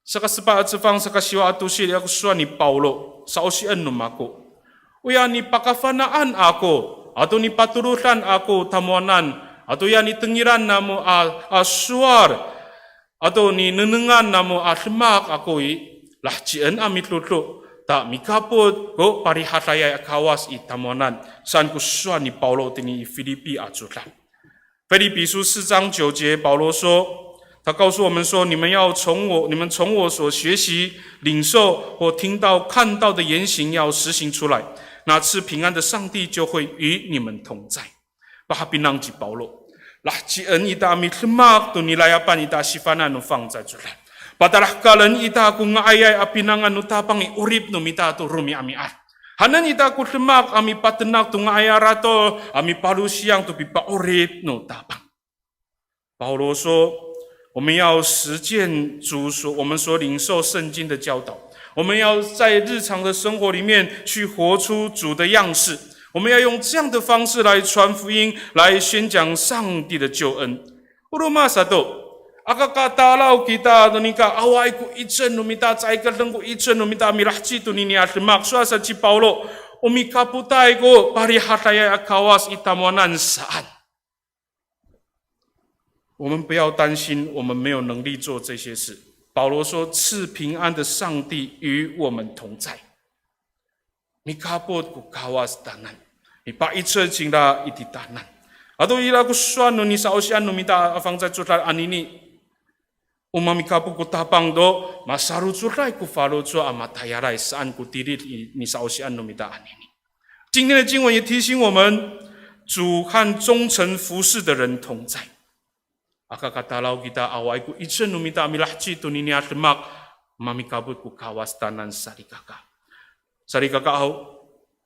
这个18之方这个希望阿都谢，伊拉古说你保罗少西恩努马古，我要你pakafanaan ako，atau你paturutan ako tamuanan，atau ya你tengiran namu suar。Atau ni nenengan namo atlemak ako lah cien amit lutu tak mikaput go parihataya kawas i tamonan san kuswa ni Paulo tini Filipi ajulan。腓立比书4章9节，保罗说，他告诉我们说，你们从我所学习、领受或听到、看到的言行要实行出来，那赐平安的上帝就会与你们同在。巴哈宾朗吉保罗。lah cien ita amit lemak tu nilayapan ita sifanan nu fang za julan. Padalah kalan ita ku ngayay apinangan nu tapang i urip nu mita tu rumi ami ar. Hanan ita ku lemak ami patenak tu ngayay rato ami palusiang tu pipa urip nu tapang。保罗说，我们要实践我们所领受圣经的教导，我们要在日常的生活里面去活出主的样式。我们要用这样的方式来传福音，来宣讲上帝的救恩。Uruma satu, akakatalau kita donika awai ku ichen numita caika lengku ichen numita mirahci tu nini atlemak suasa ci Paulo umi kaputai ko parihataya kawas itamonan saan。我们不要担心，我们没有能力做这些事。保罗说，赐平安的上帝与我们同在。Mikaput ku kawas tanan。你把一切情啦一地大难，阿都伊拉古算了你少些安努米达放在做他安尼尼，我们米卡布古大邦多马萨鲁做来古法罗做阿马塔亚来是安古地利你少些安努米达安尼尼。今天的经文也提醒我们，主和忠诚服侍的人同在。阿卡卡达劳吉达阿瓦古一切努米达米拉基图尼尼阿特马马米卡布古卡瓦斯达南萨利卡卡，萨利卡卡好。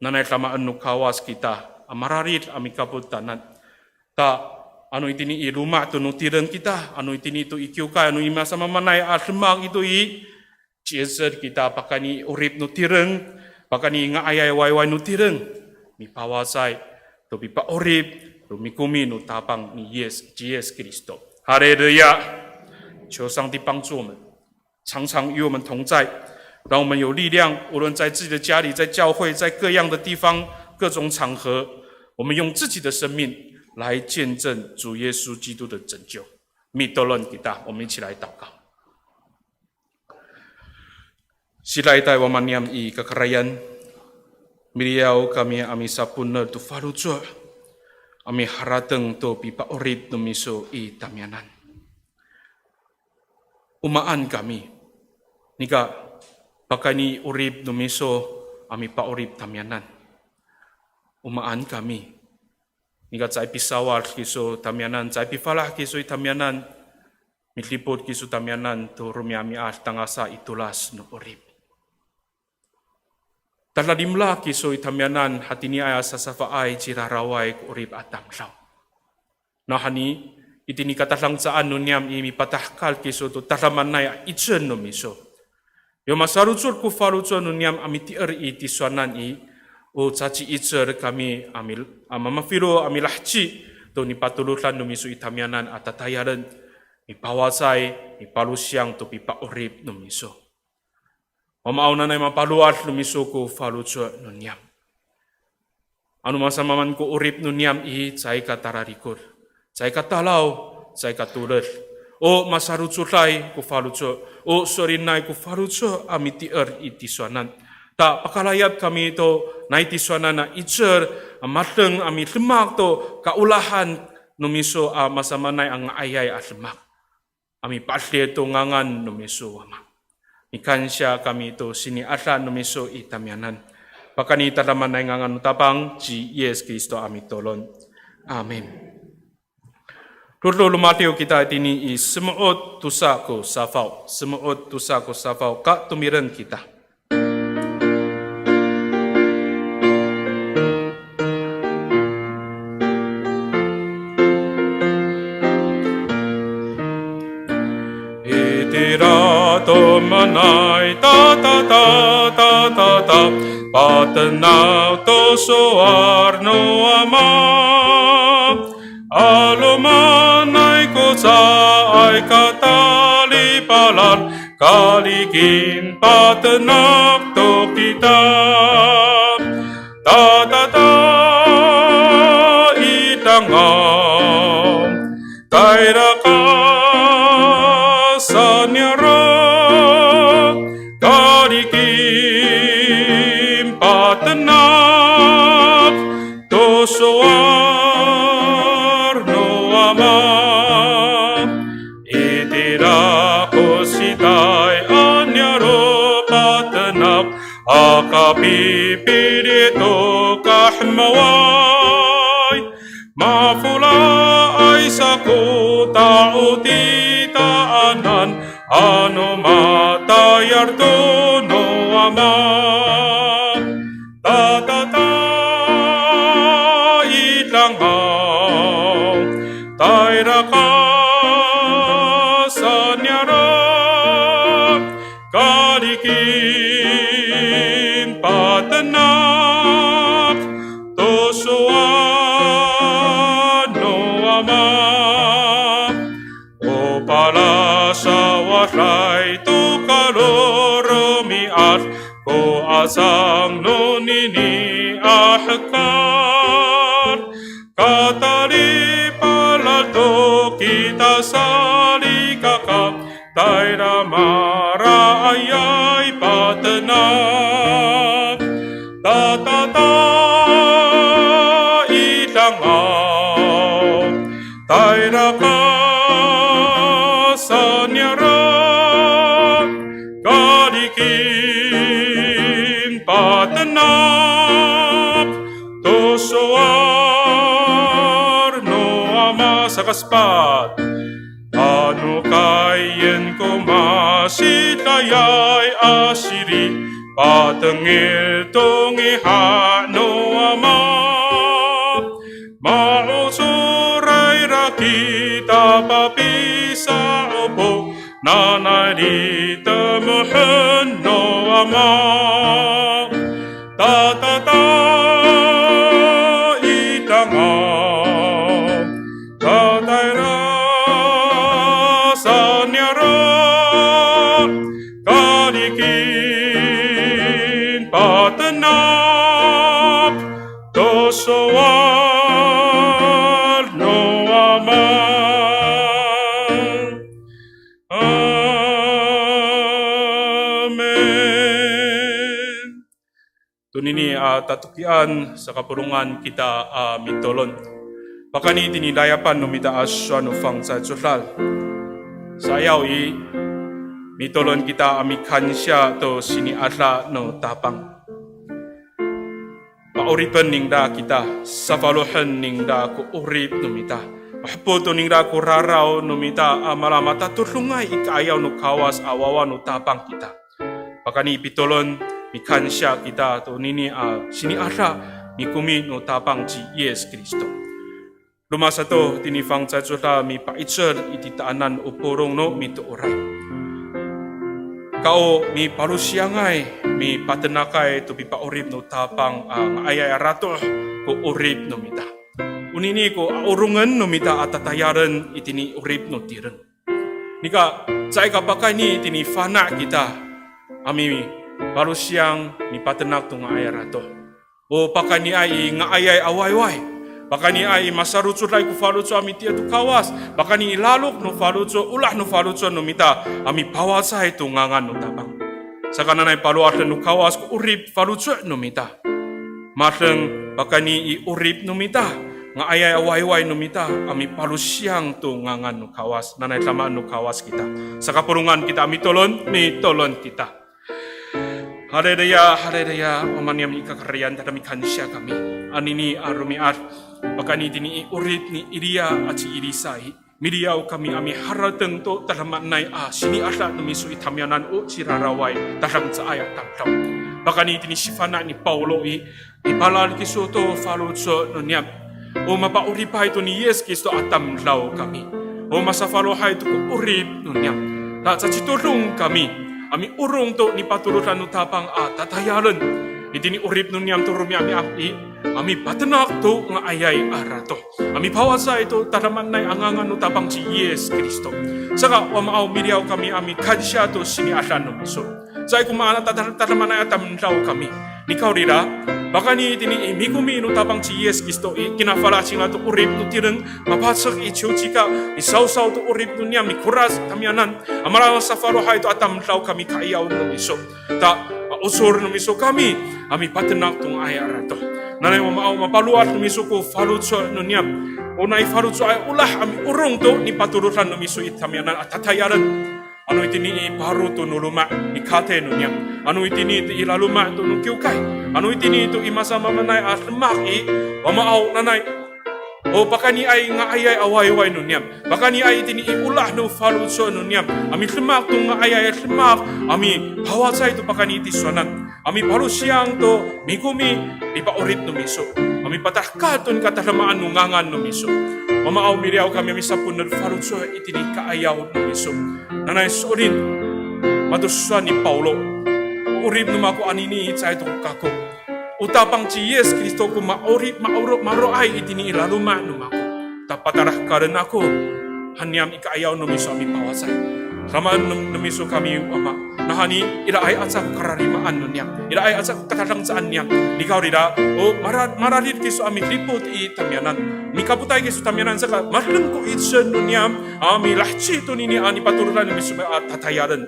Nanay tamaan no kawas kita amararit amikabot tanan ta ano itini iluma to no tiren kita ano itini to ikyuka ano imasa mamanay atmag ito cheser kita pakani urip no tiren pakani nga ayay wayway no tiren mi pawasay to pipa urip rumikumi no tapang ni Jesus Kristo。哈利路亚！求上帝帮助我们，常常与我们同在。让我们有力量，无论在自己的家里，在教会，在各样的地方、各种场合，我们用自己的生命来见证主耶稣基督的拯救。米多伦给大，我们一起来祷告。Sila'y tayo mamaniam i kakarayan, Miriau kami sapuner tu farujo. Ami harateng to pipa orip numiso i tamianan. Umaan kami. Nika pakani urip numiso ami pa orip tamianan. Umaan kami. Nika cai pisawar kiso tamianan, cai pifalah kiso i tamianan. Mitlipot kiso tamianan to rumiami tangasa itulas no orip. Taladimla kiso itamianan hati ni aya sasafaay ciraraway ko urip atamlaw. Nahani itini katalang saan nunyam imi patahkal kiso to taramanay itsen no miso. Yo masarutsur ku farutso nunyam amiti iti swanan o caci itser kami mamafiro amilahci to ni patulutan no miso itamianan atatayaran ni pawasay ni palusyang to pipa urip no miso. Mamauna na mapaluar lumiso ko falucho nunyam. Anu masamaman ko urip nunyam cai katararikor. Cai katalaw, cai katuler. O masarutsulay ko falucho. O sorinay ko falucho amiti iti swanan. Ta pakalayap kami ito na iti swanan na itser mateng ami lemak to kaulahan numiso masamanay ang ayay at lemak. Ami pasli ito ngangan numiso wama. Ikan siya kami ito siniasa numiso itamianan. Pakani taraman na ngangan utapang si Yes Kristo ami tolon. Amen. Turlo lumatio kita itini semuot tusa ko safaw. Semuot tusa ko safaw. Ka tumiran kita. Manay ta ta ta ta ta ta patenaw to soar no ama alumanay ko sa ay katalipalan kaligin patenaw to kita ta ta ta itangaw kaira ka sa nyara patenak to soar no ama itira ko sitay anyaro patenak akapipirito kahmaway mafula ay saku tao titaanan ano matayar to no ama ta ta ta itlangaw tayra ka sa nyara kalikin patenak to soan no ama o pala sa waray to kaloromiat ko asang nunini ahkar katali palato kita salikaka tayra marayay patenak ta ta ta itangaw tayra ka sa nyara kalikin patenak to soar no ama sa kaspat ano kayen ko masitayay asiri patengil tungiha no ama mausuray rakita papisa opo nanay temuhen no ama ta ta ta itangaw katayra sa nyara kalikin patenak to soar no ama amen. To Tunini tatukian sa kapurungan kita mitolon. Pakani tinidayapan no mita aswa no fang sa tsulal. Sayaw mitolon kita amikansya to sini atla no tapang. Pauripan ningda kita, savaluhan ningda ku urip no mita. Mahputo ningda ku raraw no mita malamata tulungay ikayaw no kawas awawa no tapang kita. Pakani pitolon mikansya kita to nini sini atla mikumi no tapang ci Yes Kristo. Lumasa to tinifang sa tsulal mi paitser iti taanan upurong no mito oray. Kao mi palusyangay, mi patenakay to pipaurip no tapang ang ayay arato ko urip no mita. Unini ko aurungan no mita atatayaran itini urip no tiren. Nika, say kapakay ni itini fana kita, ami palusyang mi patenak to nga ayay arato. O pakay ni ay nga ayay awayway. Baka ni ay masarutso lay ku falutso ami tia tu kawas. Baka ni ilalok no falutso, ulah no falutso no mita ami pawasay tu ngangan no tapang. Sa kananay paluat no kawas ku urip falutso no mita. Mateng baka ni i urip no mita. Nga ayay awayway no mita ami palusyang tu ngangan no kawas. Nanay tamaan no kawas kita. Sa kapurungan kita ami tolon kita. Haleluya, haleluya, mamaniam ni kakarian tadami kansya kami. Anini arumiat, baka ni dini urit ni iria aci irisai. Midiaw kami ami harateng to tadamanay sini asla numisu itamyanan o siraraway tadam sa ayat tagtaw. Baka ni dini sifana ni Paulo ipalal kiso to falutso no niyam. O mapauripay to ni Yes Kristo atamlaw kami. O masafalohay to ko urip no niyam. Ta sa chitulong kami. Ami urong to ni patulutan no tapang tatayaran. Iti ni urip nun niyam to rumi ami patenak to nga ayay arato. Ami pawasa ito taraman na angangan no tapang si Yes Kristo. Saka wamaaw miriaw kami ami kadsya to sini asan no miso. Say kumaana taraman na atamlaw kami. Nikaw rira, baka ni itini imigumi no tapang si Yes Kristo kinafala singa to urip no tireng mapasak ichuchika isaw-saw to urip no niya mikuras tamyanan amara sa farohay to atamlaw kami kaayaw no miso. Ta usor no miso kami ami patenak tong ayara to. Nanay mamaaw mapaluat no miso ko falutso no niya. O na ifalutso ay ulah ami urong to ni paturutan no miso itamyanan at tatayaran. Ano itini iparu to nuluma ikate no niya. Ano itini ito ilaluma to no kiukay. Ano itini ito imasama manay at maki mamaaw nanay. O baka ni ay nga ayay awayway no niyam. Baka ni ay itini iulah no falutso no niyam. Ami lemak to nga ayay at lemak. Ami hawasay to baka ni itiswanan. Ami palusyang to migumi ipaurit no miso. Ami patahkaton katalamaan no ngangan no miso. Mamaaw miriaw kami ami sapun no falutso itini kaayaw no miso. Nanay surin maduswa ni Paulo. Urip no mako anini itsay to kako. Utapang si Yes Kristo ko maroay itini ilaluma no mako. Tapatarah karen ako. Hanyam ikaayaw no miso ami pawasay. Ramaan no miso kami ama. Nahani iraay at sa kararimaan no niyam. Iraay at sa katalangsaan niyam. Ikaw rida o maralit kiso ami lipot itamyanan. Mikaputay kiso tamyanan saka marleng ko itsen no niyam. Ami lahchi to nini ani paturulan no miso at tatayaran.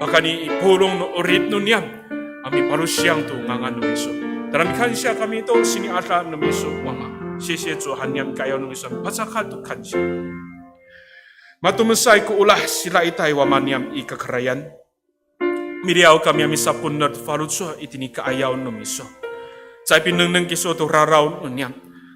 Baka ni ipulong no urip no niyam. Ami palusyang to ngangan no miso. Daramikan siya kami ito sini atla no miso mama. Sisi Tuhan niyam kayaw no miso. Pasakal to kansya. Matumusay ko ulah sila itay waman niyam ikakarayan. Miriaw kami ami sapun na falutso itini kaayaw no miso. Say pineneng kiso to raraw no niyam.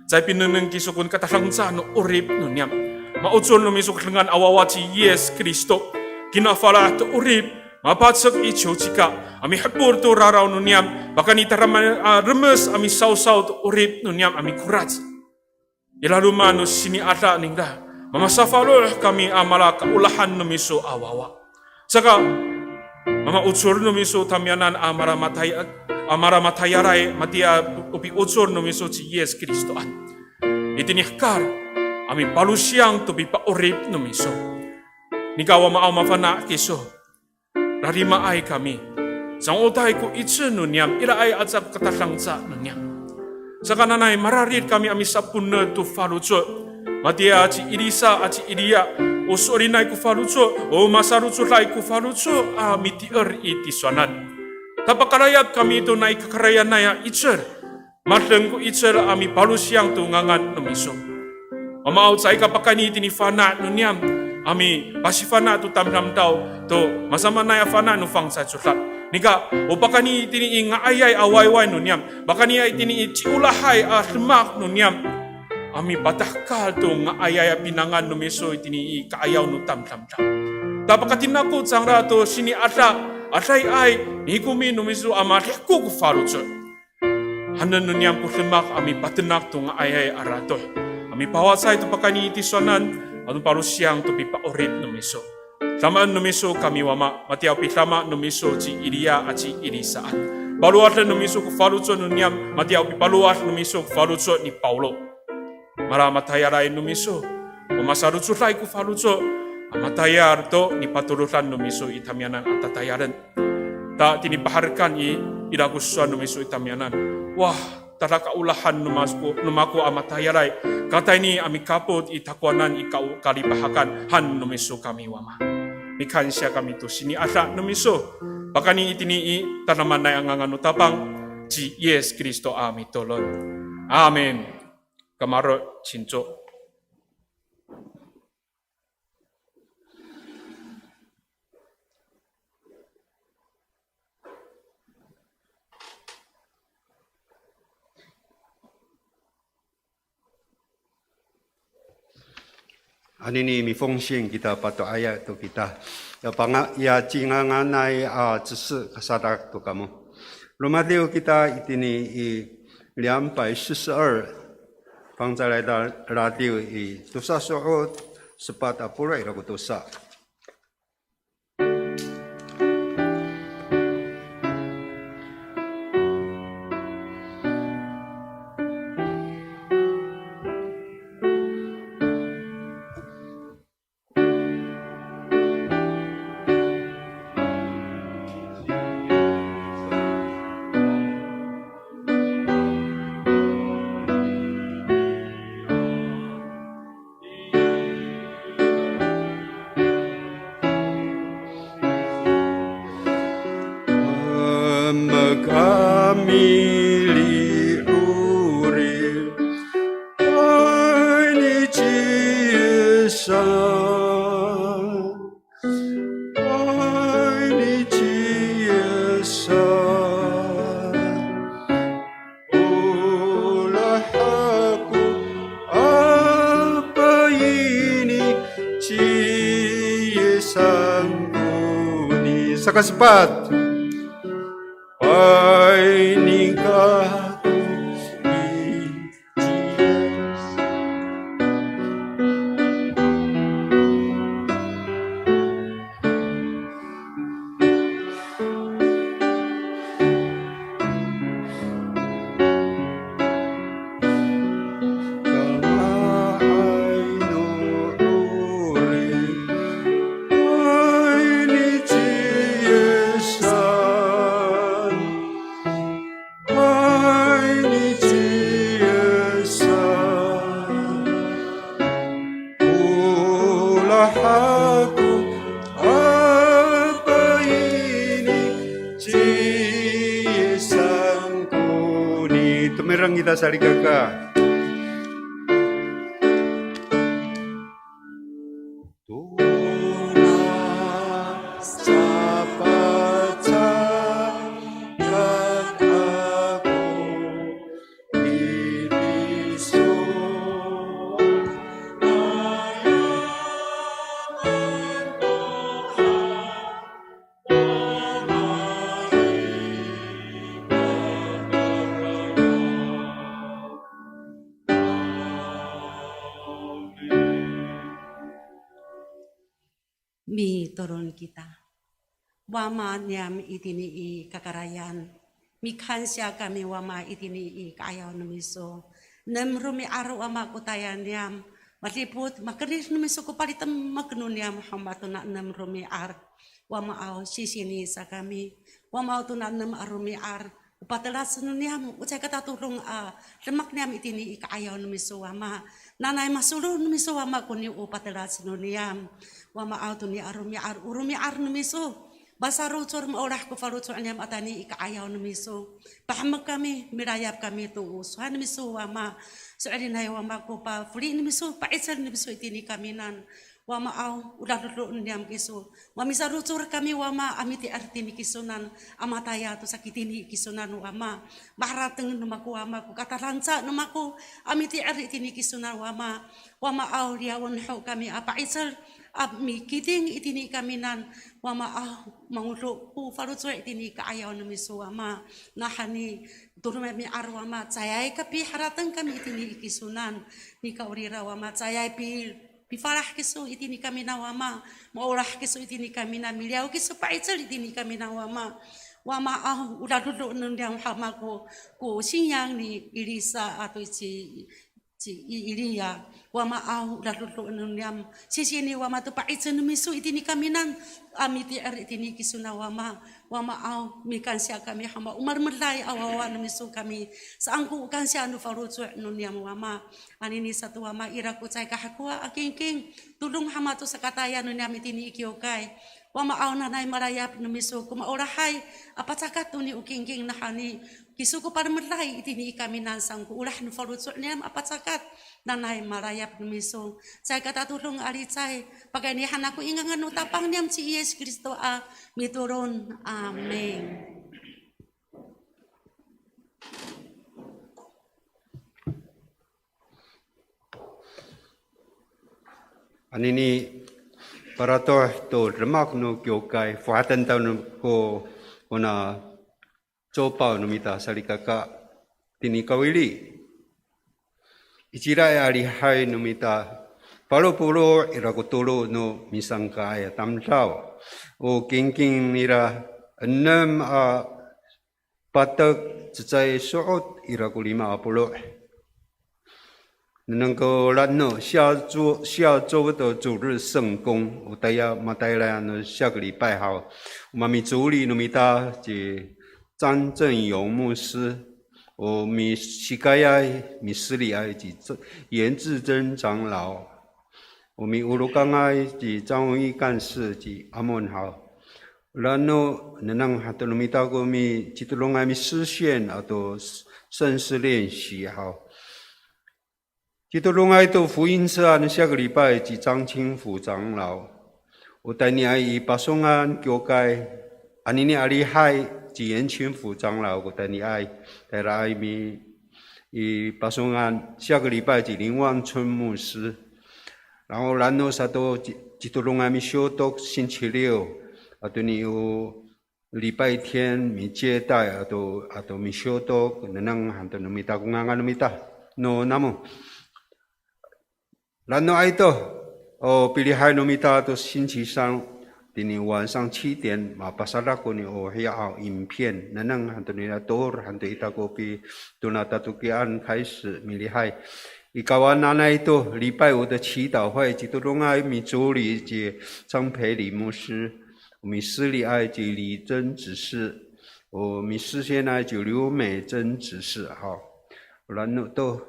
Say pineneng kiso kun katalangsa no urip no niyam. Mautsol no miso kalangan awawa si Yes Kristo. Kinafala to urip. Mapatsak ichocika. Ami hapur to raraw no niyam. Baka ni taraman remes ami saw-saw to urip no niyam ami kurat. Ilaluma no sini ata ningda. Mamasafalo kami amala kaulahan no miso awawa. Saka mama utsur no miso tamyanan amara matayaray matia upi utsur no miso si Yes Kristo at itinihkar ami palusyang to pipaurip no miso. Nikawa maaw mafana kiso rarima ay kami sang utay ko itsen no niyam iraay at sa katalangsa no niyam. Sa kananay mararit kami ami sapun to falutso matia ci irisa at ci iria usorinay ku falutso o masarutso lay ku falutso mitier iti sonan. Tapakarayat kami itu naik kekarayan naya icer. Mateng ku icer ami palu siang tu ngangan numiso. Mama out saya kapakani tini fana nunyam. Ami pasi fana tu tam tau tu masama naya fana nu fang sa cutlat. Nika upakani tini inga ayai awai nunyam. Bakani ay tini ciulahai lemak nunyam. Ami patahkal tu nga ayai pinangan numiso tini kaayaw nu tam. Tapakatin ako sangra to sini ata atay ay hikumi numiso amat ku farucho. Hanan nunyam ku lemak ami patenak tu nga ayai arato. Ami pawasay tu pakani itisonan anu paru siang tu pipa orit numiso. Tamaan numiso kami wama matiaw pitama numiso ci iria aci irisaat. Baluat numiso ku farucho nunyam matiaw pipaluat numiso ku farucho ni Paulo. Maramatayar ay numiso. Umasarutso ray ku farucho. Amatayar to ni patulutan numiso itamyanan atatayaran. Ta tinipaharkan iragusuan numiso itamyanan. Wah, tara kaulahan numaku amatayaray. Kata ini ami kapot itakwanan ikau kalipahakan han numiso kami wama. Mikan siya kami to sini ata numiso. Bakani itini tanaman na ang tapang ci Yes Kristo ami tolon. Amen. Kamaro cinco. Anini mi fungxing kita pato ayat tu kita. Ya cinganganai zisi kasadak tu kamu. Lumatiu kita itini 242放在来到拉丢以多少时候18不瑞了个多少。Sepat, ay nikah tumirang kita sari kakak. Mi turun kita. Wama niam itini i kakarayan. Mi kansya kami wama itini i kaayaw numiso. Nem rumi araw ama kutayan niam. Matiput makaris numiso ko palitam magno niam hambatu na nem rumi ar. Wama aw sisini sa kami. Wama aw tu na nem arumi ar. Upatalas niam ucay kataturong lemak niam itini i kaayaw numiso wama. Nanay masulo numiso wama kuni upatalas niam. Wama auto ni arumi ar numiso Basarucur maolah ko farucur niam atani ikaayaw numiso. Pahamak kami, mirayap kami to usuhan numiso wama. Soalin hay wama ko pa free numiso, paisal numiso itini kami nan. Wama aw, ulah lulu niam kiso. Mamisarucur kami wama amiti artini kisunan. Amataya to sakitini kisunan wama. Baharateng numaku wama ko kataransa numaku. Amiti artini kisunan wama. Wama aw riawon ho kami apaisal. Mi kiting itini kami nan wama mangulo pu faruco itini kaayaw numiso wama nahani turme mi arwama cayay kapi haratang kami itini ikisunan ni kaurira wama cayay pi farah kiso itini kami na wama maurah kiso itini kami na miliaw kiso paitsal itini kami na wama udah duduk nundang hama ko sinyang ni Irisa atau ci Iria wama udah duduk nundang sisi ni wama tu paitsal numiso itini kami nan amiti itini kisuna wama mikan sia kami hama umar melai awawa numiso kami saangku kan sia anu farucu nundang wama anini satu wama ira ku cai kahakua akingking tulung hama tu sakataya nundang itini ikiokai wama nanay marayap numiso kuma orahay apacakat tuni ukingking nahani kisuko para melai itini kami nansangku ulah nu farucu niam apacakat nanay marayap numiso saya kata tulung ari cai pakai nihan aku ingangan utapang niam ci Yesus Kristo miturun amin. Anini para to remak no kyokai fatan tau no ko ona copa no mita salikaka tini kawili ichira ari hai no mita palo iraku tolo no misangka ya tamtao o kingking nira enam patak cecai suot iraku 50能够让呢下周的主日圣公，我大家马带来呢下个礼拜好，我们主理努米达及张正勇牧师，我们西盖亚米斯里埃及严志珍长老，我们乌鲁冈埃及张文义干事及阿门好。然后能哈德努米达国米基督隆埃米实现啊都圣事练习好。基督隆爱都福音社案下个礼拜及张清福长老，我带你爱以巴松安教会，安尼阿里海及严清福长老，我带你爱带来爱米以巴松安下个礼拜及林万春牧师，然后萨多基督隆爱米修读星期六，对你有礼拜天米接待，都米修读，能喊到米达公安米达，no namo。然后爱到pilihan nomita to 星期三，今天晚上7点，pasara ko ni hiao 影片，能很多你的多，很多ita ko pi donata tukian 开始milihai。ikawan nanay ito 礼拜五的祈祷会，基督隆爱米主理及张培礼牧师，米斯里爱及李真执事，米斯先爱及刘美珍执事，好，然后都。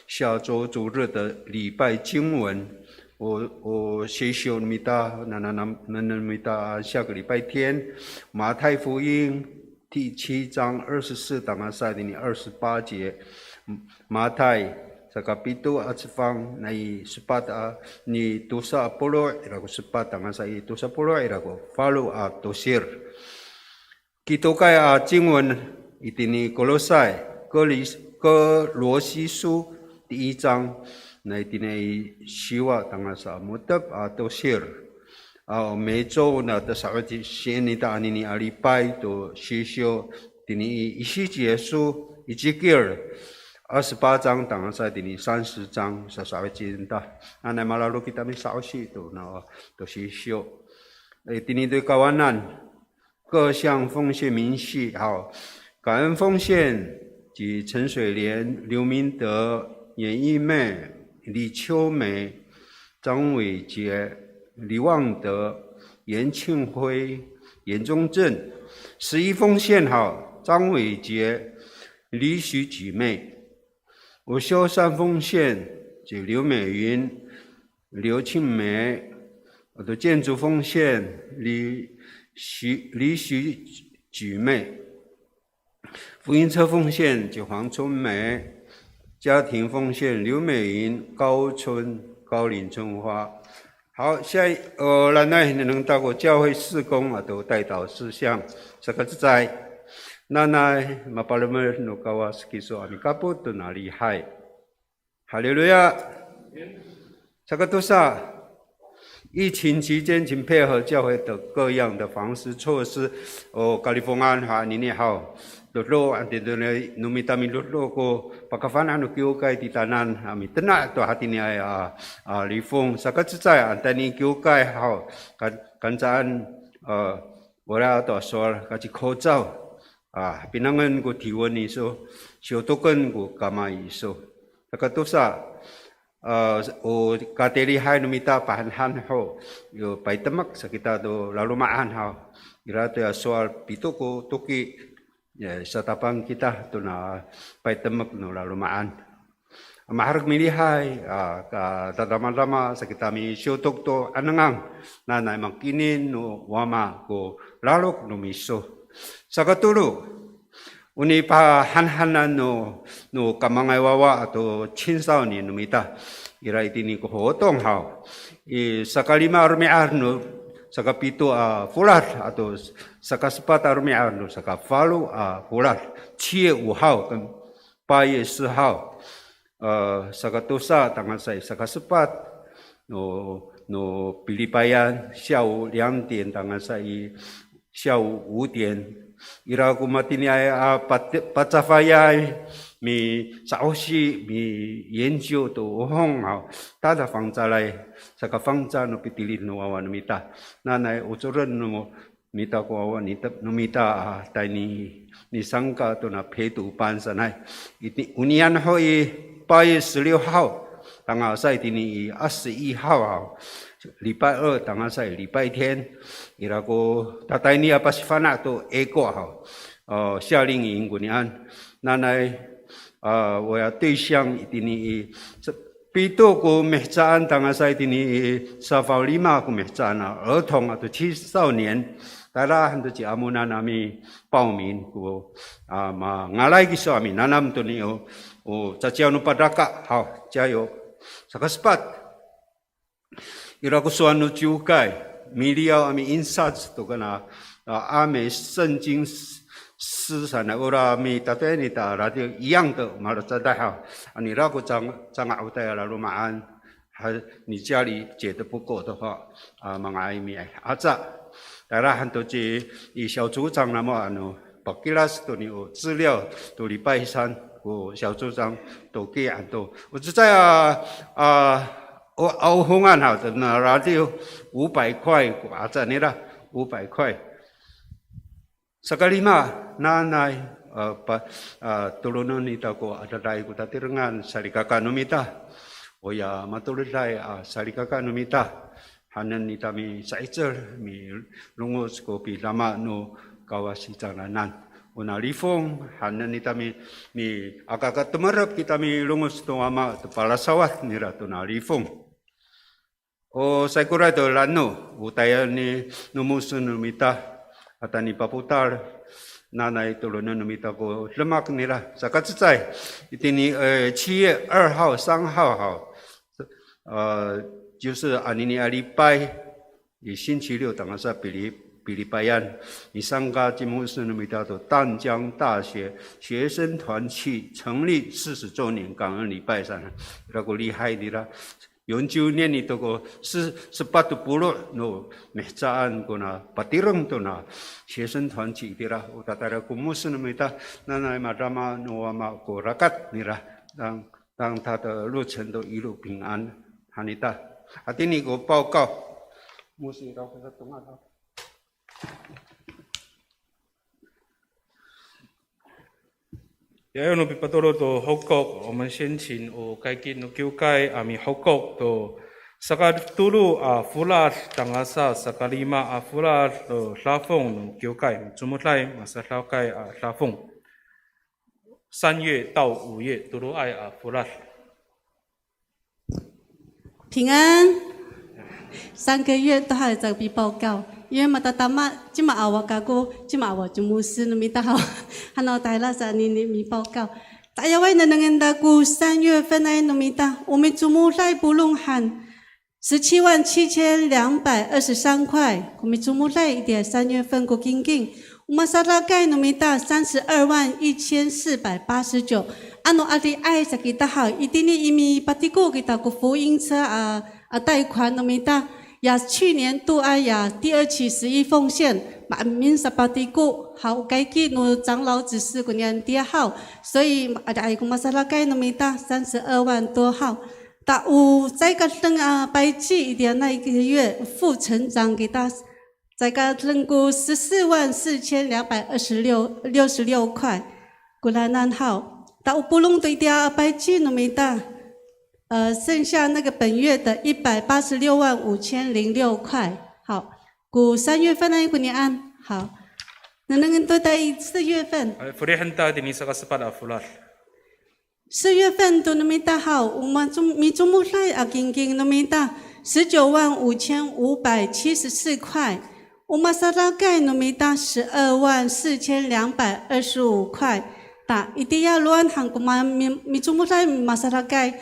下周主日的礼拜经文，我谢谢米达，米达下个礼拜天，马太福音第7章24当赛的28节，马太Kapito at sifang na 18 ni tusa polo irago 18 tanga sa tusa polo irago follow at tosir. Kito kaya 经文 itini Kolosai 哥罗西书第1章那itini siwa tanga sa mutab at tosir. 每周呢的稍微的先你的你alipay to 学修 tini 以西结书以及Ezekiel 28章当然在第30章是稍微简单，那马拉路kita mi稍细都那都是修，第二对kawanan各项奉献明细好，感恩奉献及陈水莲、刘明德、严义妹、李秋梅、张伟杰、李旺德、严庆辉、严中正，11奉献好，张伟杰、李许举妹。我修3奉献，就刘美云、刘庆梅；我的建筑奉献，李李许举妹，福音车奉献就黄春梅，家庭奉献刘美云、高春、高林春花。好，咱呢能到过教会事工啊，都带导事项，这个在。Nanay, mapalamer no kawas kiso ami kaput to na lihay. Hallelujah. 这个都是疫情期间，请配合教会的各样的防止措施。加利福尼亚你好，路路安定的努米达米路路ko pagkafanan no kiukay titanan ami tena to hati ni li fung sa ka tsai antani kiukay hao kanjaan wala to sol ka chi kho zao pinangan ko tiwan iso siotokan ko kamay iso takatusa o kateri hai numita pahanhan ho yo paitamak sa kita do lalumaan ho ira to soal pito ko toki sa tapang kita to na paitamak no lalumaan maharag milihai ka tadama-dama sa kita mi siotok to anangang nanay makinin no wama ko lalok no miso sa katulo, uni pa hanhanan no kamangay wawa ato chinsaw ni numita. Ira itini ko hotong hao. Sa kalima armiar no, sa kapito fulat ato sa kaspat armiar no, sa kafalo fulat. Chie uhao kan paye sihao. Sa katusa tangan sa kaspat no pilipayan xiao 2点 tangan sa 下午5点，伊拉古马蒂尼亚巴扎法亚米早起米研究都很好，大的房子来，这个房子no pitili no awan mita，那来ucuran no mita ko awan no mita tai ni sangka to na petu pan sanai，ini unian hoi 8月16号，当下赛的你21号。礼拜2当然是礼拜天，伊拉个大概你阿巴西法纳都过哈，夏令营过年，那来我要对象一定你这比多个美站当然是一定你沙法利马个美站儿童啊，都青少年，大家很多阿姆那那咪报名个嘛，我来个说咪，那那么多你在教努巴达卡好加油，这个 spot。ira ko suano jukai media ami insights to kana ame 圣经思想的 ora mi tateni ta radio 一样的马来在好你那个张奥带了罗马安还你家里解的不够的话马爱米阿扎当然很多这小组长那么巴基拉斯都有资料都礼拜3我小组长都给很多我只在欧红安好的那 radio 500块阿在你啦500块sekali mah nanay tulunan nita ko adaday ko tatirangan sarikaka numita oya matuluday sarikaka numita hanan nita mi saitser mi lungos ko pi lama no kawasitananan una lifong hanan nita mi akaka tumarap kita mi lungos to ama to palasawat nira to na lifong sigurado lano utaya ni numusun numita atani paputar nanay tulunan numita ko lemak nila sa katsay itini 7月2号3号就是anini礼拜星期六当然是比利拜安你上个节目是numita to淡江大学学生团契成立40周年感恩礼拜上那个厉害的啦40年itu ko sepatu puluh no mehcaan ko na patirang to na 学生团契dira utatara ko musun mita nanay madama no ama ko rakat nira当他的路程都一路平安hanita atini ko 报告musun ito sa tunga也有比多的后国，我们先请该给no教会阿米后国的sakadulu fulat tangasa sakalima fulat拉凤教会，注目来马萨拉会拉凤，3月到5月都罗爱fulat。平安，3个月都还在比报告。因为matatamat cuma awak kaku cuma awak jumusi numita hao hano taila sa nini mi 报告。大家为能能大姑3月份来numita，我们祖母来布隆汉177223块，我们祖母来一点3月份过金金，我们沙拉盖numita 321489。ano ati ay sa kita hao itini imi patiko kita ko 福音车贷款numita。呀，去年度呀第2期11奉献，满民十八地股好该记努长老指示过年第号，所以哎个马萨拉该努米达32万多号，但有在个等白记一点那一个月负成长给他，在个等股144266块，过来难号，但有不弄对点白记努米达。剩下那个本月的1865006块，好，古3月份那一个年安，好，能都在4月份。4月份都那么大好，我们中目来金金那么大，195574块，我们沙拉盖那么大124225块，打一定要乱行，我们米中目来马沙拉盖。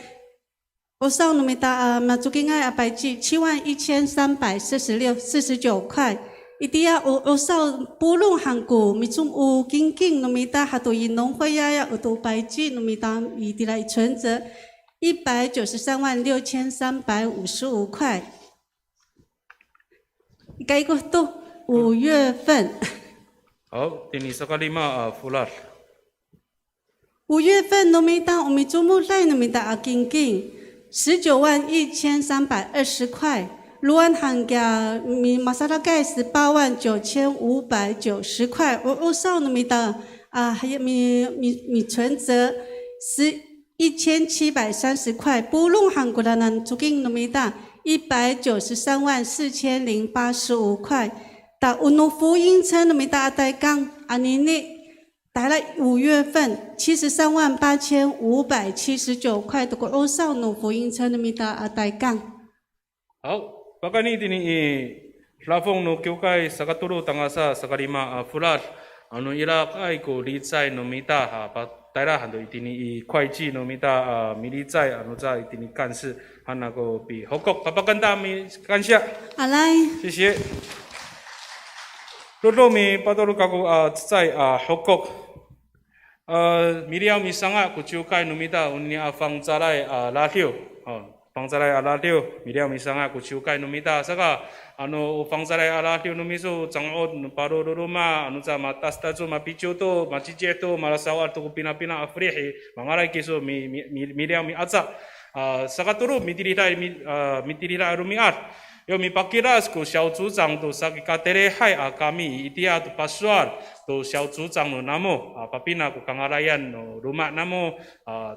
我上努米达masukin ay apaiji 71349块，一定要我上不论韩国米中有经经努米达还都以农会呀有都白记努米达一定来存折1936355块，该个都5月份。好，第25富拉。5月份努米达我们周末来努米达经经。191320块，卢安行价米马萨拉盖189590块，我少那么的还有米存折1730块，不弄韩国的呢，足够那么的1934085块，但我努福音车那么的带杠你。带来5月份738579块的欧少努福音车那么的带杠。好，巴干尼dini lafong no kyukai sakaturo tangasa sakalima fulat anu ila kai ko licai no mita ha pa taira hando dini会计 no mita milicai anu za dini 干事 hana ko bi hokok papaganda mi 感谢。好来，谢谢。Lolo mi padoro kago在hokok Miriam mi sanga kuciukai numita unni afang zarai latio fang zarai latio Miriam mi sanga kuciukai numita saka anu fang zarai latio numiso changod paro ruma anu za matas tazo mapichoto machijeto marasawar to pina afrihi mangarai kiso Miriam mi aza saka turu mitirita rumiat yo mi pakiras ko 小组长都sa katere hai kami itia to paswar to 小组长no namo papina ko kangarayan no rumah namo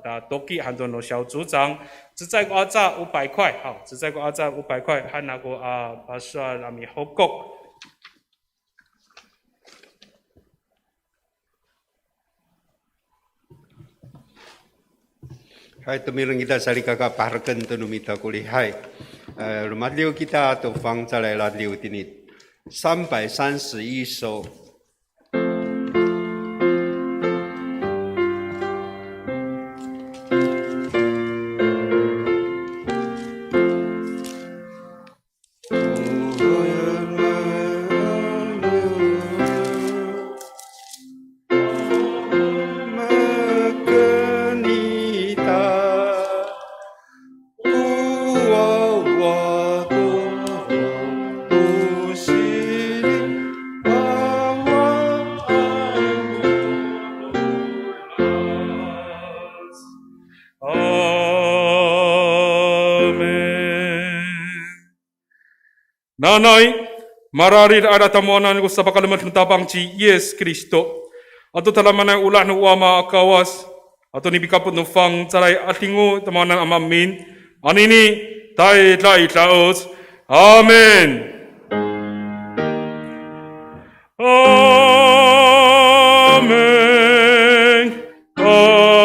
da toki hando no 小组长只在过阿500块好只在过阿500块汉那个paswar ami hokok Hai tumirang kita sari kakak parken tu numita kuli hai. Rumah liu kita tu fang zalai la liu tini 331首。Nanay, mararil ada tamuanan ko sa pakalamat ng tapang si Yes Kristo. Ato talaman ay ulah ng uama akawas. Ato nibikapot ng fang taray atingo tamuanan amamin. Anini, tayo itlaos. Amen. Amen. Amen.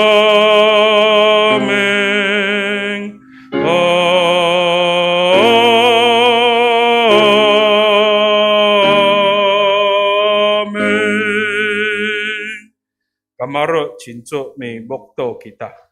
Amen. hamaro cinco me bokto kita.